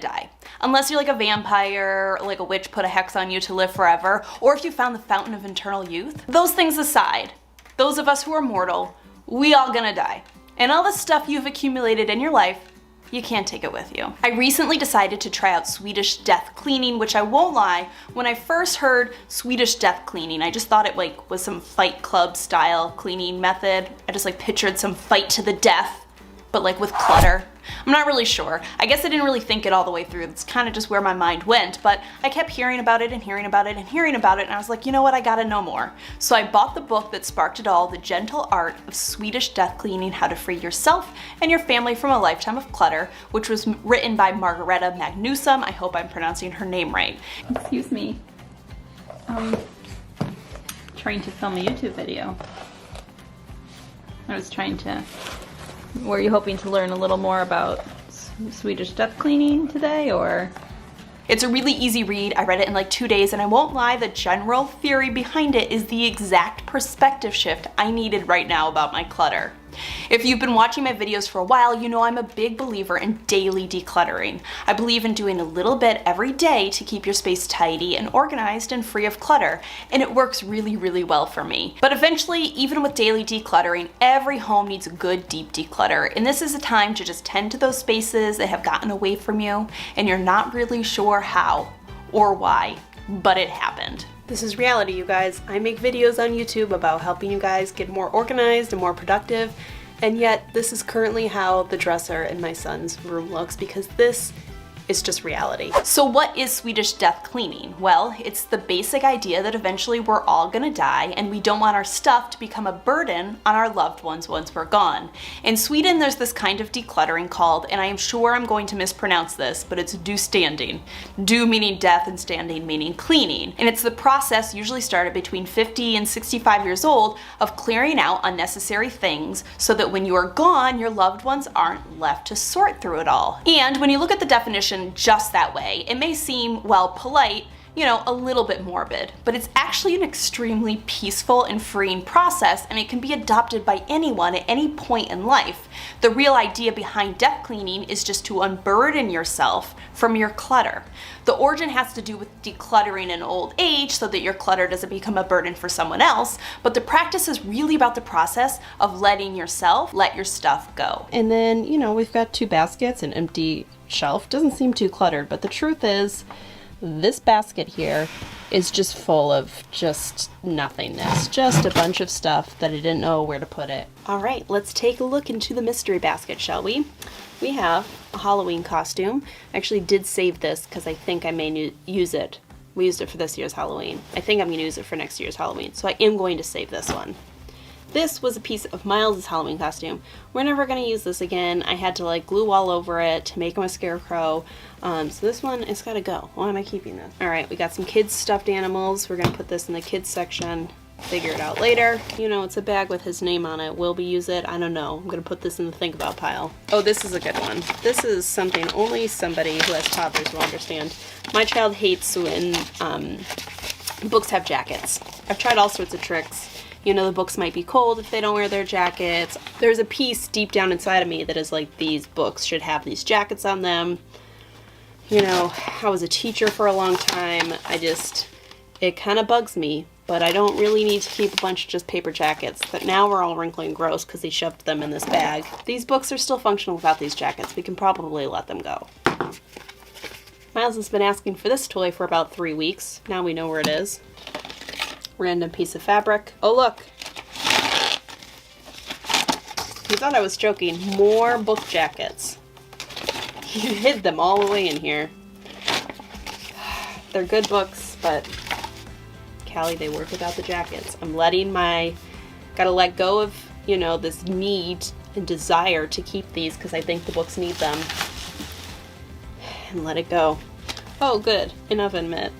die. Unless you're like a vampire, or like a witch put a hex on you to live forever, or if you found the fountain of eternal youth. Those things aside, those of us who are mortal, we all gonna die. And all the stuff you've accumulated in your life, you can't take it with you. I recently decided to try out Swedish death cleaning, which I won't lie, when I first heard Swedish death cleaning, I just thought it was some Fight Club style cleaning method. I just pictured some fight to the death, but with clutter. I'm not really sure. I guess I didn't really think it all the way through. That's kind of just where my mind went, but I kept hearing about it and hearing about it and hearing about it, and I was like, you know what, I gotta know more. So I bought the book that sparked it all, The Gentle Art of Swedish Death Cleaning, How to Free Yourself and Your Family from a Lifetime of Clutter, which was written by Margareta Magnusson. I hope I'm pronouncing her name right. Excuse me. Trying to film a YouTube video. Were you hoping to learn a little more about Swedish death cleaning today, or? It's a really easy read. I read it in 2 days, and I won't lie, the general theory behind it is the exact perspective shift I needed right now about my clutter. If you've been watching my videos for a while, you know I'm a big believer in daily decluttering. I believe in doing a little bit every day to keep your space tidy and organized and free of clutter, and it works really, really well for me. But eventually, even with daily decluttering, every home needs a good deep declutter, and this is a time to just tend to those spaces that have gotten away from you, and you're not really sure how or why, but it happened. This is reality, you guys. I make videos on YouTube about helping you guys get more organized and more productive, and yet this is currently how the dresser in my son's room looks, because this is just reality. So what is Swedish death cleaning? Well, it's the basic idea that eventually we're all gonna die, and we don't want our stuff to become a burden on our loved ones once we're gone. In Sweden, there's this kind of decluttering called, and I am sure I'm going to mispronounce this, but it's do standing. Do meaning death and standing meaning cleaning. And it's the process usually started between 50 and 65 years old of clearing out unnecessary things so that when you are gone, your loved ones aren't left to sort through it all. And when you look at the definition just that way, it may seem, well, polite, a little bit morbid, but it's actually an extremely peaceful and freeing process, and it can be adopted by anyone at any point in life. The real idea behind death cleaning is just to unburden yourself from your clutter. The origin has to do with decluttering in old age so that your clutter doesn't become a burden for someone else, but the practice is really about the process of letting yourself let your stuff go. And then, we've got 2 baskets, an empty shelf. Doesn't seem too cluttered, but the truth is, this basket here is just full of just nothingness. Just a bunch of stuff that I didn't know where to put it. All right, let's take a look into the mystery basket, shall we? We have a Halloween costume. I actually did save this because I think I may use it. We used it for this year's Halloween. I think I'm going to use it for next year's Halloween, so I am going to save this one. This was a piece of Miles' Halloween costume. We're never going to use this again. I had to glue all over it to make him a scarecrow. So this one has got to go. Why am I keeping this? All right, we got some kids' stuffed animals. We're going to put this in the kids section. Figure it out later. It's a bag with his name on it. Will we use it? I don't know. I'm going to put this in the think about pile. Oh, this is a good one. This is something only somebody who has toddlers will understand. My child hates when books have jackets. I've tried all sorts of tricks. The books might be cold if they don't wear their jackets. There's a piece deep down inside of me that is these books should have these jackets on them. I was a teacher for a long time. It kind of bugs me, but I don't really need to keep a bunch of just paper jackets that now are all wrinkly and gross because they shoved them in this bag. These books are still functional without these jackets. We can probably let them go. Miles has been asking for this toy for about 3 weeks. Now we know where it is. Random piece of fabric. Oh, look. You thought I was joking. More book jackets. You hid them all the way in here. They're good books, but Callie, they work without the jackets. Gotta let go of, this need and desire to keep these because I think the books need them. And let it go. Oh, good. An oven mitt.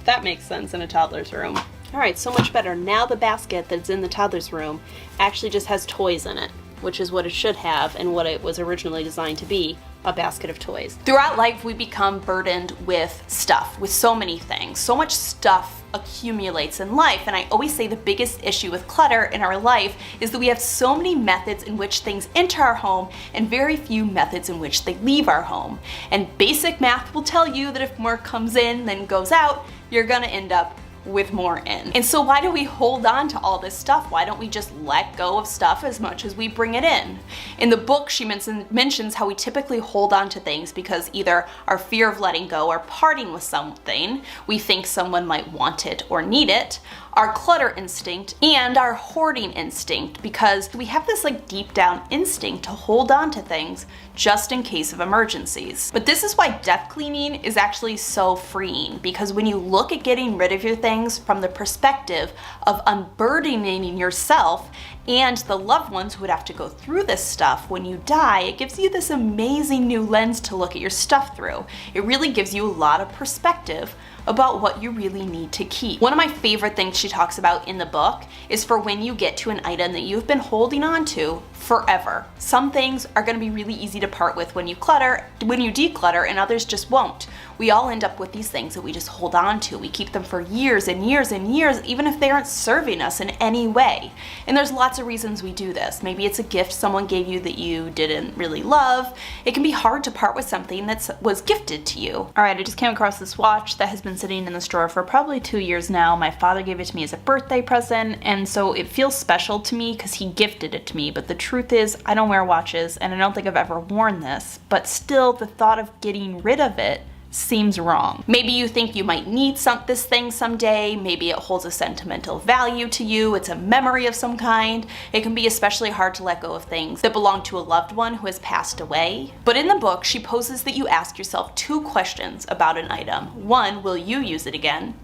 That makes sense in a toddler's room. Alright, so much better. Now the basket that's in the toddler's room actually just has toys in it, which is what it should have and what it was originally designed to be, a basket of toys. Throughout life, we become burdened with stuff, with so many things. So much stuff accumulates in life, and I always say the biggest issue with clutter in our life is that we have so many methods in which things enter our home and very few methods in which they leave our home. And basic math will tell you that if more comes in than goes out, you're gonna end up with more in. And so why do we hold on to all this stuff? Why don't we just let go of stuff as much as we bring it in? In the book, she mentions how we typically hold on to things because either our fear of letting go or parting with something, we think someone might want it or need it, our clutter instinct, and our hoarding instinct, because we have this like deep down instinct to hold on to things just in case of emergencies. But this is why death cleaning is actually so freeing, because when you look at getting rid of your things from the perspective of unburdening yourself and the loved ones who would have to go through this stuff when you die, it gives you this amazing new lens to look at your stuff through. It really gives you a lot of perspective about what you really need to keep. One of my favorite things she talks about in the book is for when you get to an item that you've been holding on to forever. Some things are going to be really easy to part with when you declutter, and others just won't. We all end up with these things that we just hold on to. We keep them for years and years and years, even if they aren't serving us in any way. And there's lots of reasons we do this. Maybe it's a gift someone gave you that you didn't really love. It can be hard to part with something that was gifted to you. All right, I just came across this watch that has been sitting in the drawer for probably 2 years now. My father gave it to me as a birthday present, and so it feels special to me because he gifted it to me. But the truth is, I don't wear watches, and I don't think I've ever worn this, but still the thought of getting rid of it seems wrong. Maybe you think you might need this thing someday. Maybe it holds a sentimental value to you. It's a memory of some kind. It can be especially hard to let go of things that belong to a loved one who has passed away. But in the book, she poses that you ask yourself 2 questions about an item. 1, will you use it again?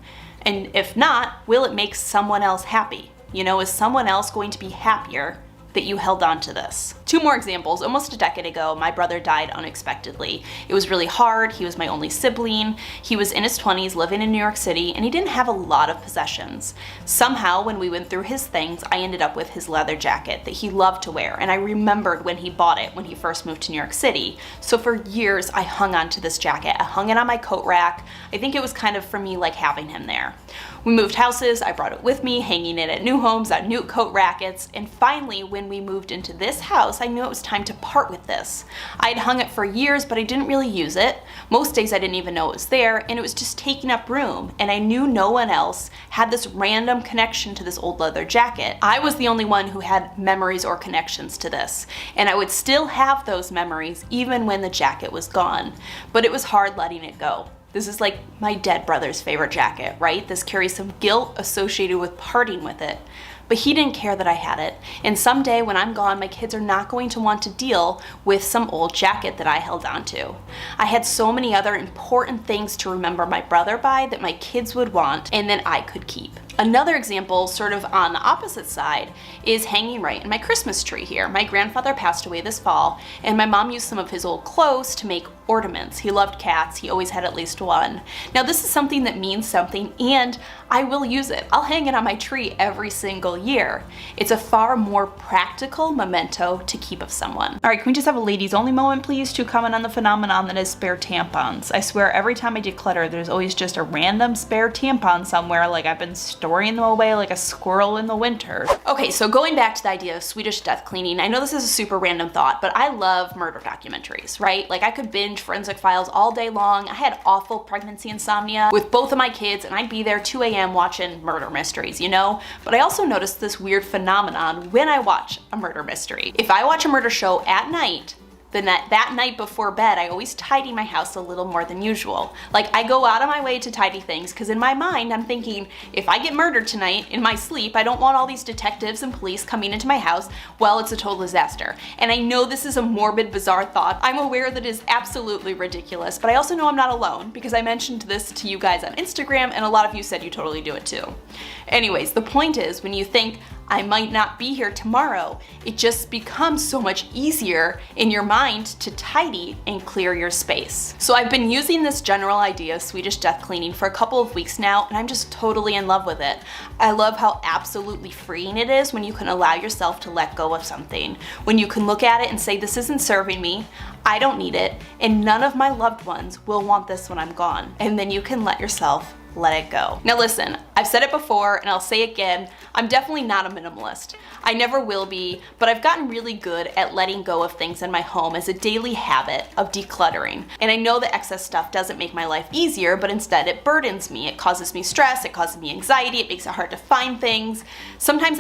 And if not, will it make someone else happy? You know, is someone else going to be happier that you held on to this? 2 more examples. Almost a decade ago, my brother died unexpectedly. It was really hard. He was my only sibling. He was in his 20s, living in New York City, and he didn't have a lot of possessions. Somehow, when we went through his things, I ended up with his leather jacket that he loved to wear, and I remembered when he bought it when he first moved to New York City. So for years, I hung on to this jacket. I hung it on my coat rack. I think it was kind of for me like having him there. We moved houses. I brought it with me, hanging it at new homes on new coat rackets, and finally, when we moved into this house, I knew it was time to part with this. I had hung it for years, but I didn't really use it. Most days I didn't even know it was there, and it was just taking up room, and I knew no one else had this random connection to this old leather jacket. I was the only one who had memories or connections to this, and I would still have those memories even when the jacket was gone, but it was hard letting it go. This is like my dead brother's favorite jacket, right? This carries some guilt associated with parting with it. But he didn't care that I had it. And someday when I'm gone, my kids are not going to want to deal with some old jacket that I held on to. I had so many other important things to remember my brother by that my kids would want and that I could keep. Another example, sort of on the opposite side, is hanging right in my Christmas tree here. My grandfather passed away this fall, and my mom used some of his old clothes to make ornaments. He loved cats. He always had at least one. Now this is something that means something, and I will use it. I'll hang it on my tree every single year. It's a far more practical memento to keep of someone. All right, can we just have a ladies only moment, please, to comment on the phenomenon that is spare tampons? I swear every time I declutter, there's always just a random spare tampon somewhere, like I've been storing them away like a squirrel in the winter. Okay, so going back to the idea of Swedish death cleaning, I know this is a super random thought, but I love murder documentaries, right? Like I could binge Forensic Files all day long. I had awful pregnancy insomnia with both of my kids, and I'd be there 2 a.m. watching murder mysteries, you know? But I also noticed this weird phenomenon when I watch a murder mystery. If I watch a murder show at night, then that night before bed, I always tidy my house a little more than usual. Like I go out of my way to tidy things because in my mind, I'm thinking, if I get murdered tonight in my sleep, I don't want all these detectives and police coming into my house. Well, it's a total disaster. And I know this is a morbid, bizarre thought. I'm aware that it is absolutely ridiculous, but I also know I'm not alone because I mentioned this to you guys on Instagram and a lot of you said you totally do it too. Anyways, the point is when you think, I might not be here tomorrow, it just becomes so much easier in your mind to tidy and clear your space. So I've been using this general idea of Swedish death cleaning for a couple of weeks now, and I'm just totally in love with it. I love how absolutely freeing it is when you can allow yourself to let go of something. When you can look at it and say, this isn't serving me, I don't need it, and none of my loved ones will want this when I'm gone. And then you can let yourself let it go. Now listen, I've said it before and I'll say it again, I'm definitely not a minimalist. I never will be, but I've gotten really good at letting go of things in my home as a daily habit of decluttering. And I know that excess stuff doesn't make my life easier, but instead it burdens me. It causes me stress, it causes me anxiety, it makes it hard to find things. Sometimes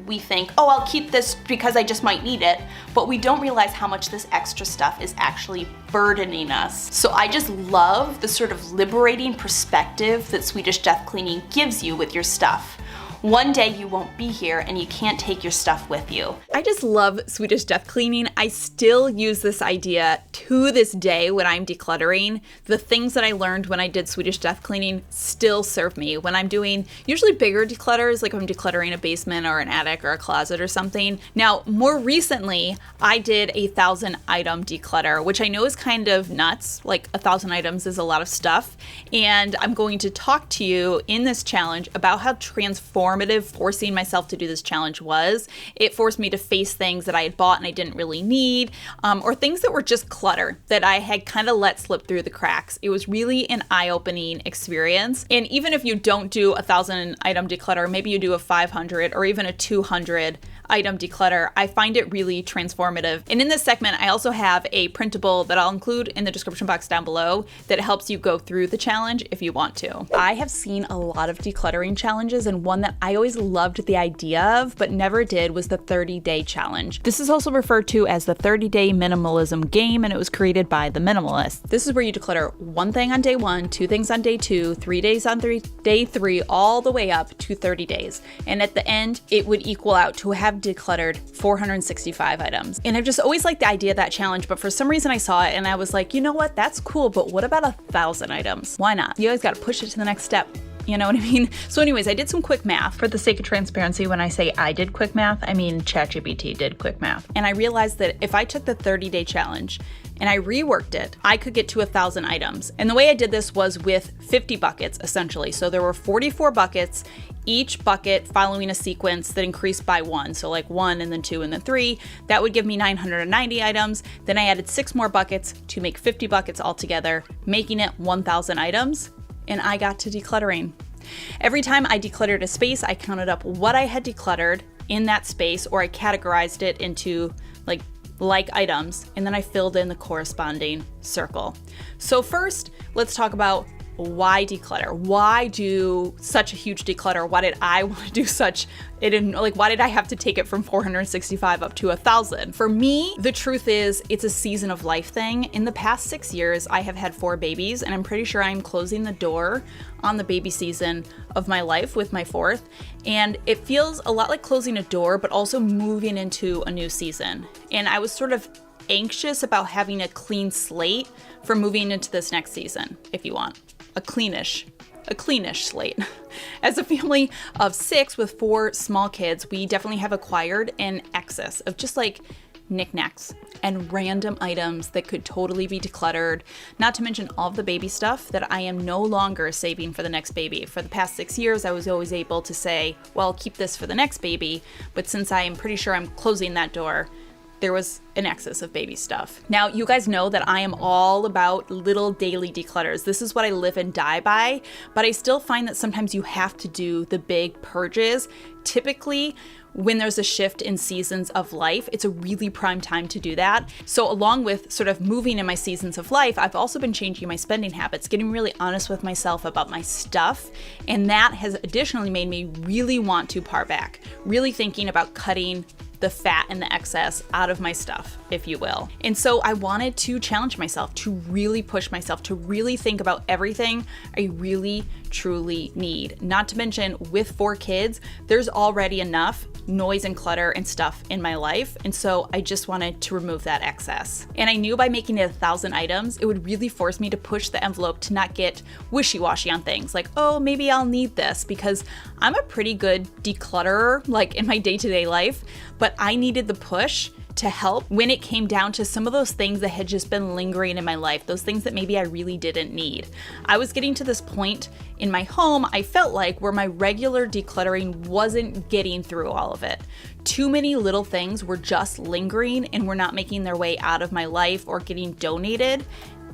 we think, oh, I'll keep this because I just might need it, but we don't realize how much this extra stuff is actually burdening us. So I just love the sort of liberating perspective that Swedish death cleaning gives you with your stuff. One day you won't be here and you can't take your stuff with you. I just love Swedish death cleaning. I still use this idea to this day when I'm decluttering. The things that I learned when I did Swedish death cleaning still serve me when I'm doing usually bigger declutters, like if I'm decluttering a basement or an attic or a closet or something. Now, more recently, I did a 1,000 item declutter, which I know is kind of nuts. Like 1,000 items is a lot of stuff. And I'm going to talk to you in this challenge about how transformative forcing myself to do this challenge was. It forced me to face things that I had bought and I didn't really need, or things that were just clutter that I had kind of let slip through the cracks. It was really an eye-opening experience. And even if you don't do a 1,000 item declutter, maybe you do a 500 or even a 200 item declutter, I find it really transformative. And in this segment, I also have a printable that I'll include in the description box down below that helps you go through the challenge if you want to. I have seen a lot of decluttering challenges, and one that I always loved the idea of but never did was the 30-day challenge. This is also referred to as the 30-day minimalism game, and it was created by the minimalists. This is where you declutter one thing on day 1, 2 things on day 2, 3 days on day 3, all the way up to 30 days. And at the end, it would equal out to have decluttered 465 items. And I've just always liked the idea of that challenge, but for some reason I saw it and I was like, you know what, that's cool, but what about 1,000 items? Why not? You always got to push it to the next step. You know what I mean? So anyways, I did some quick math. For the sake of transparency, when I say I did quick math, I mean ChatGPT did quick math. And I realized that if I took the 30-day challenge and I reworked it, I could get to 1,000 items. And the way I did this was with 50 buckets, essentially. So there were 44 buckets, each bucket following a sequence that increased by 1. So like 1 and then 2 and then 3. That would give me 990 items. Then I added 6 more buckets to make 50 buckets altogether, making it 1,000 items. And I got to decluttering. Every time I decluttered a space, I counted up what I had decluttered in that space, or I categorized it into like items, and then I filled in the corresponding circle. So first, let's talk about why declutter? Why do such a huge declutter? Why did I want to do such why did I have to take it from 465 up to 1,000? For me, the truth is it's a season of life thing. In the past 6 years, I have had 4 babies, and I'm pretty sure I'm closing the door on the baby season of my life with my 4th. And it feels a lot like closing a door, but also moving into a new season. And I was sort of anxious about having a clean slate for moving into this next season, if you want. A cleanish slate. As a family of 6 with 4 small kids, we definitely have acquired an excess of just like knickknacks and random items that could totally be decluttered, not to mention all of the baby stuff that I am no longer saving for the next baby. For the past 6 years, I was always able to say, well, I'll keep this for the next baby, but since I am pretty sure I'm closing that door, there was an excess of baby stuff. Now, you guys know that I am all about little daily declutters. This is what I live and die by, but I still find that sometimes you have to do the big purges. Typically, when there's a shift in seasons of life, it's a really prime time to do that. So along with sort of moving in my seasons of life, I've also been changing my spending habits, getting really honest with myself about my stuff. And that has additionally made me really want to par back, really thinking about cutting the fat and the excess out of my stuff, if you will. And so I wanted to challenge myself, to really push myself, to really think about everything I really, truly need. Not to mention, with 4 kids, there's already enough noise and clutter and stuff in my life. And so I just wanted to remove that excess. And I knew by making it 1,000 items, it would really force me to push the envelope to not get wishy-washy on things like, oh, maybe I'll need this, because I'm a pretty good declutterer, like in my day-to-day life, but I needed the push to help when it came down to some of those things that had just been lingering in my life, those things that maybe I really didn't need. I was getting to this point in my home, I felt like, where my regular decluttering wasn't getting through all of it. Too many little things were just lingering and were not making their way out of my life or getting donated.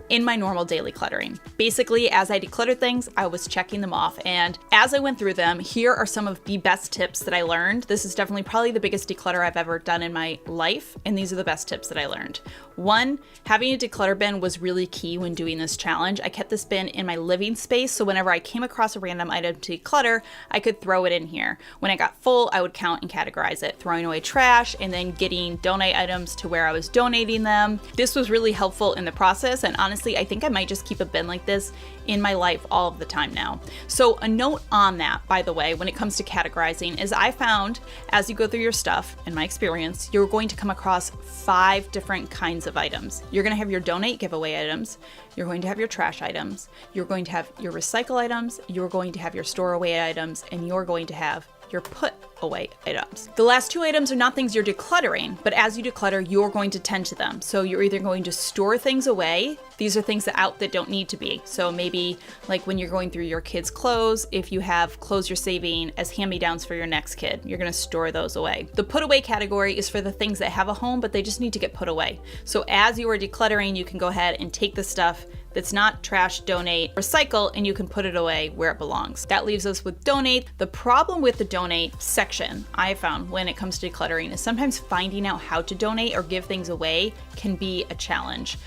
in my normal daily cluttering. Basically, as I decluttered things, I was checking them off. And as I went through them, here are some of the best tips that I learned. This is definitely probably the biggest declutter I've ever done in my life. And these are the best tips that I learned. One, having a declutter bin was really key when doing this challenge. I kept this bin in my living space, so whenever I came across a random item to declutter, I could throw it in here. When it got full, I would count and categorize it, throwing away trash and then getting donate items to where I was donating them. This was really helpful in the process, and honestly, I think I might just keep a bin like this in my life all of the time now. So a note on that, by the way, when it comes to categorizing, is I found as you go through your stuff, in my experience, you're going to come across 5 different kinds of items. You're going to have your donate giveaway items, you're going to have your trash items, you're going to have your recycle items, you're going to have your store away items, and you're going to have your put away items. The last 2 items are not things you're decluttering, but as you declutter, you're going to tend to them. So you're either going to store things away. These are things that don't need to be. So maybe like when you're going through your kids' clothes, if you have clothes you're saving as hand-me-downs for your next kid, you're gonna store those away. The put away category is for the things that have a home, but they just need to get put away. So as you are decluttering, you can go ahead and take the stuff that's not trash, donate, recycle, and you can put it away where it belongs. That leaves us with donate. The problem with the donate section I found when it comes to decluttering is sometimes finding out how to donate or give things away can be a challenge.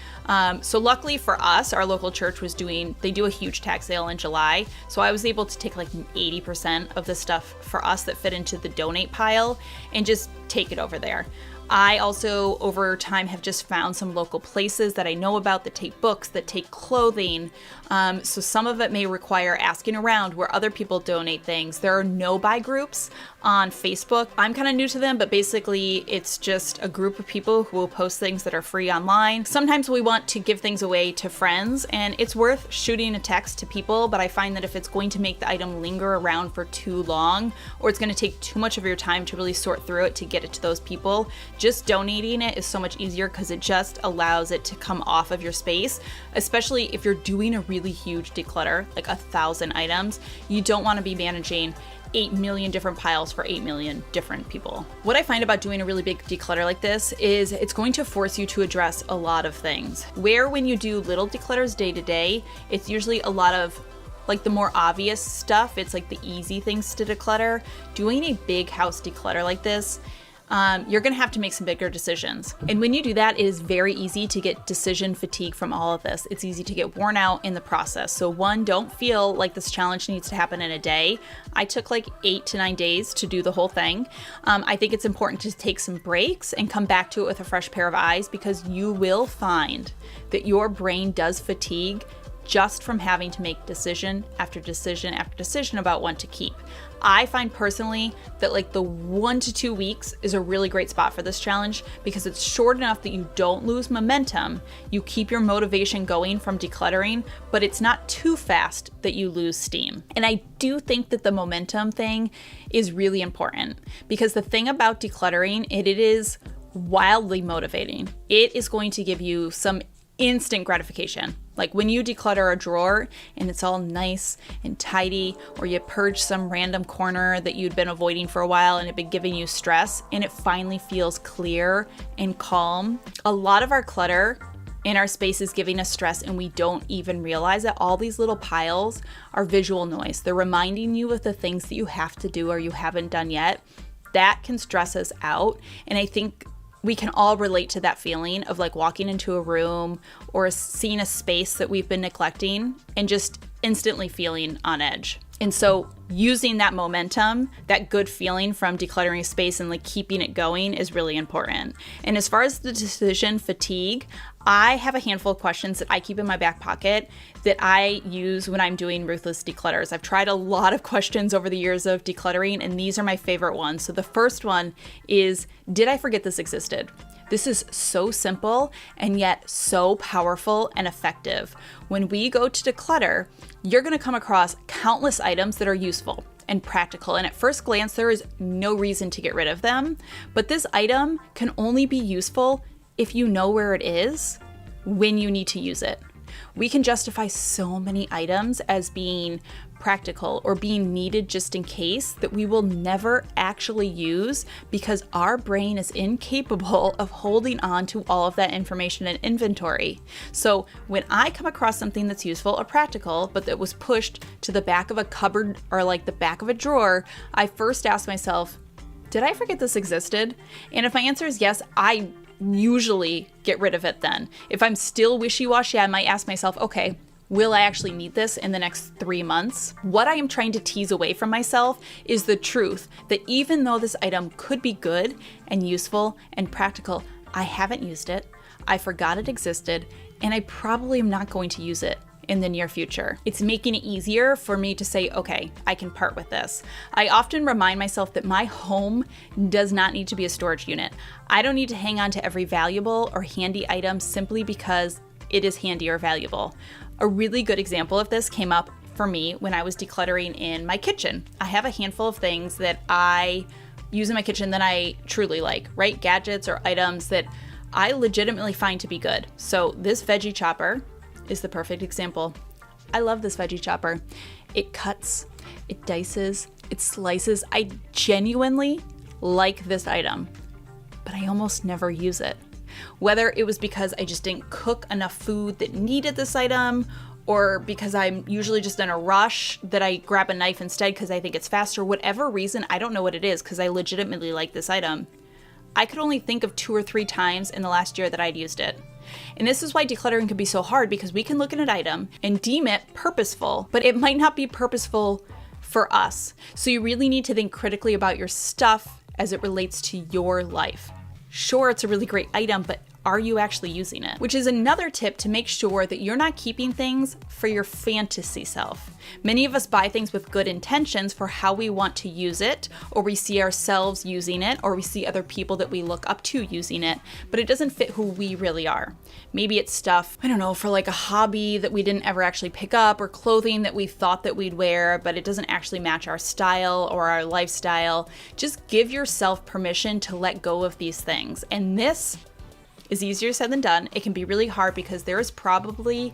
So luckily for us, our local church they do a huge tag sale in July. So I was able to take like 80% of the stuff for us that fit into the donate pile and just take it over there. I also, over time, have just found some local places that I know about that take books, that take clothing. So some of it may require asking around where other people donate things. There are no-buy groups on Facebook. I'm kind of new to them, but basically it's just a group of people who will post things that are free online. Sometimes we want to give things away to friends, and it's worth shooting a text to people, but I find that if it's going to make the item linger around for too long, or it's going to take too much of your time to really sort through it to get it to those people, just donating it is so much easier because it just allows it to come off of your space, especially if you're doing a really huge declutter, like 1,000 items. You don't want to be managing 8 million different piles for 8 million different people. What I find about doing a really big declutter like this is it's going to force you to address a lot of things. Where when you do little declutters day to day, it's usually a lot of like the more obvious stuff. It's like the easy things to declutter. Doing a big house declutter like this, you're gonna have to make some bigger decisions. And when you do that, it is very easy to get decision fatigue from all of this. It's easy to get worn out in the process. So one, don't feel like this challenge needs to happen in a day. I took like 8 to 9 days to do the whole thing. I think it's important to take some breaks and come back to it with a fresh pair of eyes, because you will find that your brain does fatigue just from having to make decision after decision after decision about what to keep. I find personally that like the 1 to 2 weeks is a really great spot for this challenge because it's short enough that you don't lose momentum. You keep your motivation going from decluttering, but it's not too fast that you lose steam. And I do think that the momentum thing is really important, because the thing about decluttering, it is wildly motivating. It is going to give you some instant gratification. Like when you declutter a drawer and it's all nice and tidy, or you purge some random corner that you'd been avoiding for a while and it had been giving you stress, and it finally feels clear and calm. A lot of our clutter in our space is giving us stress and we don't even realize that. All these little piles are visual noise. They're reminding you of the things that you have to do or you haven't done yet. That can stress us out. And I think we can all relate to that feeling of like walking into a room or seeing a space that we've been neglecting and just instantly feeling on edge. And so using that momentum, that good feeling from decluttering a space and like keeping it going is really important. And as far as the decision fatigue, I have a handful of questions that I keep in my back pocket that I use when I'm doing ruthless declutters. I've tried a lot of questions over the years of decluttering, and these are my favorite ones. So the first one is, did I forget this existed? This is so simple and yet so powerful and effective. When we go to declutter, you're going to come across countless items that are useful and practical, and at first glance there is no reason to get rid of them, but this item can only be useful if you know where it is when you need to use it. We can justify so many items as being practical, or being needed just in case that we will never actually use because our brain is incapable of holding on to all of that information and inventory. So when I come across something that's useful or practical, but that was pushed to the back of a cupboard or like the back of a drawer, I first ask myself, did I forget this existed? And if my answer is yes, I usually get rid of it then. If I'm still wishy-washy, I might ask myself, okay, will I actually need this in the next 3 months? What I am trying to tease away from myself is the truth that even though this item could be good and useful and practical, I haven't used it, I forgot it existed, and I probably am not going to use it in the near future. It's making it easier for me to say, okay, I can part with this. I often remind myself that my home does not need to be a storage unit. I don't need to hang on to every valuable or handy item simply because it is handy or valuable. A really good example of this came up for me when I was decluttering in my kitchen. I have a handful of things that I use in my kitchen that I truly like, right? Gadgets or items that I legitimately find to be good. So this veggie chopper is the perfect example. I love this veggie chopper. It cuts, it dices, it slices. I genuinely like this item, but I almost never use it. Whether it was because I just didn't cook enough food that needed this item, or because I'm usually just in a rush that I grab a knife instead because I think it's faster, whatever reason, I don't know what it is because I legitimately like this item. I could only think of 2 or 3 times in the last year that I'd used it. And this is why decluttering can be so hard, because we can look at an item and deem it purposeful, but it might not be purposeful for us. So you really need to think critically about your stuff as it relates to your life. Sure, it's a really great item, but are you actually using it? Which is another tip to make sure that you're not keeping things for your fantasy self. Many of us buy things with good intentions for how we want to use it, or we see ourselves using it, or we see other people that we look up to using it, but it doesn't fit who we really are. Maybe it's stuff, I don't know, for like a hobby that we didn't ever actually pick up, or clothing that we thought that we'd wear, but it doesn't actually match our style or our lifestyle. Just give yourself permission to let go of these things. And this is easier said than done. It can be really hard because there is probably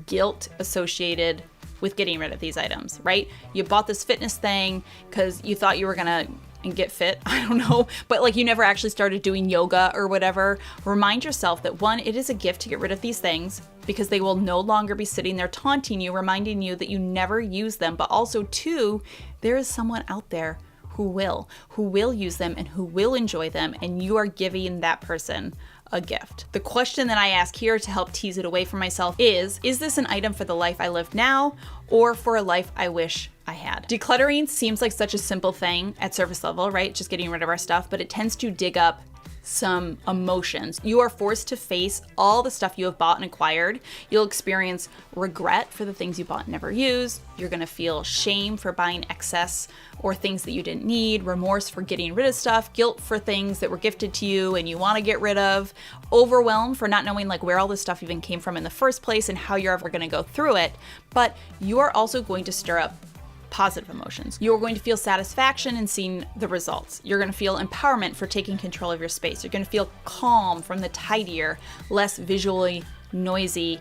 guilt associated with getting rid of these items, right? You bought this fitness thing because you thought you were gonna get fit, I don't know, but like you never actually started doing yoga or whatever. Remind yourself that 1, it is a gift to get rid of these things because they will no longer be sitting there taunting you, reminding you that you never use them. But also 2, there is someone out there who will use them and who will enjoy them, and you are giving that person a gift. The question that I ask here to help tease it away from myself is this an item for the life I live now or for a life I wish I had? Decluttering seems like such a simple thing at surface level, right? Just getting rid of our stuff, but it tends to dig up some emotions. You are forced to face all the stuff you have bought and acquired. You'll experience regret for the things you bought and never used. You're gonna feel shame for buying excess or things that you didn't need, remorse for getting rid of stuff, guilt for things that were gifted to you and you wanna get rid of, overwhelm for not knowing like where all this stuff even came from in the first place and how you're ever gonna go through it. But you are also going to stir up positive emotions. You're going to feel satisfaction in seeing the results. You're going to feel empowerment for taking control of your space. You're going to feel calm from the tidier, less visually noisy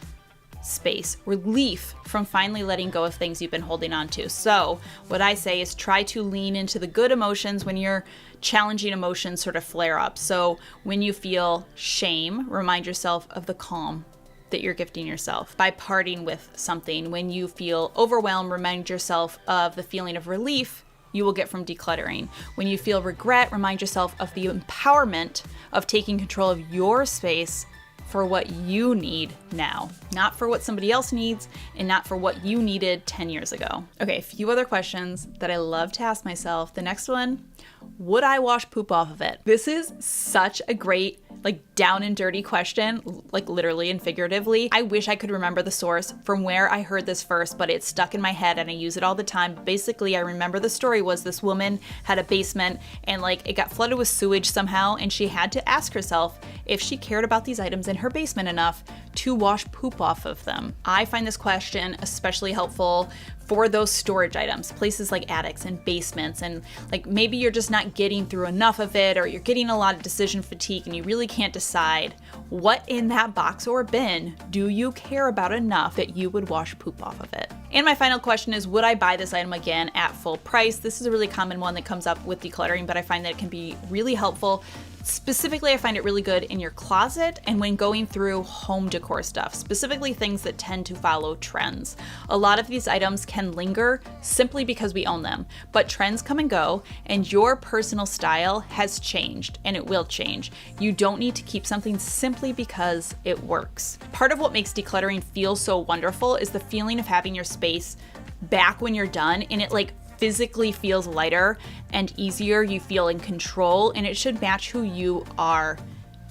space. Relief from finally letting go of things you've been holding on to. So what I say is try to lean into the good emotions when your challenging emotions sort of flare up. So when you feel shame, remind yourself of the calm that you're gifting yourself by parting with something. When you feel overwhelmed, remind yourself of the feeling of relief you will get from decluttering. When you feel regret, remind yourself of the empowerment of taking control of your space for what you need now, not for what somebody else needs and not for what you needed 10 years ago. Okay, a few other questions that I love to ask myself. The next one, would I wash poop off of it? This is such a great, like, down and dirty question, like literally and figuratively. I wish I could remember the source from where I heard this first, but it's stuck in my head and I use it all the time. Basically, I remember the story was this woman had a basement and like it got flooded with sewage somehow, and she had to ask herself if she cared about these items in her basement enough to wash poop off of them? I find this question especially helpful for those storage items, places like attics and basements, and like maybe you're just not getting through enough of it, or you're getting a lot of decision fatigue and you really can't decide what in that box or bin do you care about enough that you would wash poop off of it. And my final question is, would I buy this item again at full price? This is a really common one that comes up with decluttering, but I find that it can be really helpful. Specifically, I find it really good in your closet and when going through home decor stuff, specifically things that tend to follow trends. A lot of these items can linger simply because we own them, but trends come and go, and your personal style has changed, and it will change. You don't need to keep something simply because it works. Part of what makes decluttering feel so wonderful is the feeling of having your space back when you're done, and it like physically feels lighter and easier. You feel in control, and it should match who you are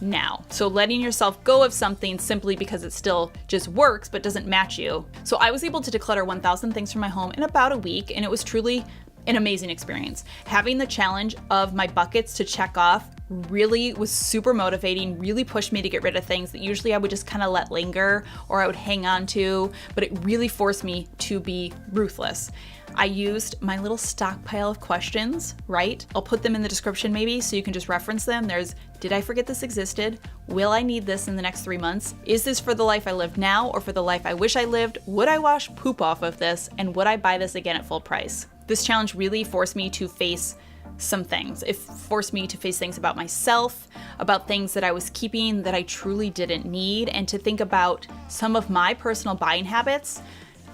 now. So letting yourself go of something simply because it still just works but doesn't match you. So I was able to declutter 1,000 things from my home in about a week, and it was truly an amazing experience. Having the challenge of my buckets to check off really was super motivating, really pushed me to get rid of things that usually I would just kind of let linger or I would hang on to, but it really forced me to be ruthless. I used my little stockpile of questions, right? I'll put them in the description maybe so you can just reference them. There's, did I forget this existed? Will I need this in the next 3 months? Is this for the life I live now or for the life I wish I lived? Would I wash poop off of this? And would I buy this again at full price? This challenge really forced me to face some things. It forced me to face things about myself, about things that I was keeping that I truly didn't need, and to think about some of my personal buying habits,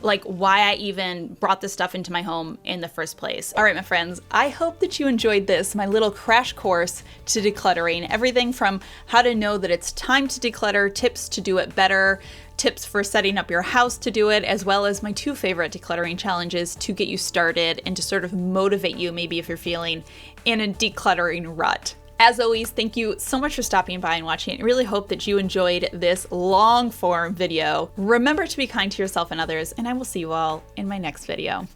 like why I even brought this stuff into my home in the first place. All right, my friends, I hope that you enjoyed this, my little crash course to decluttering. Everything from how to know that it's time to declutter, tips to do it better, tips for setting up your house to do it, as well as my 2 favorite decluttering challenges to get you started and to sort of motivate you maybe if you're feeling in a decluttering rut. As always, thank you so much for stopping by and watching. I really hope that you enjoyed this long form video. Remember to be kind to yourself and others, and I will see you all in my next video.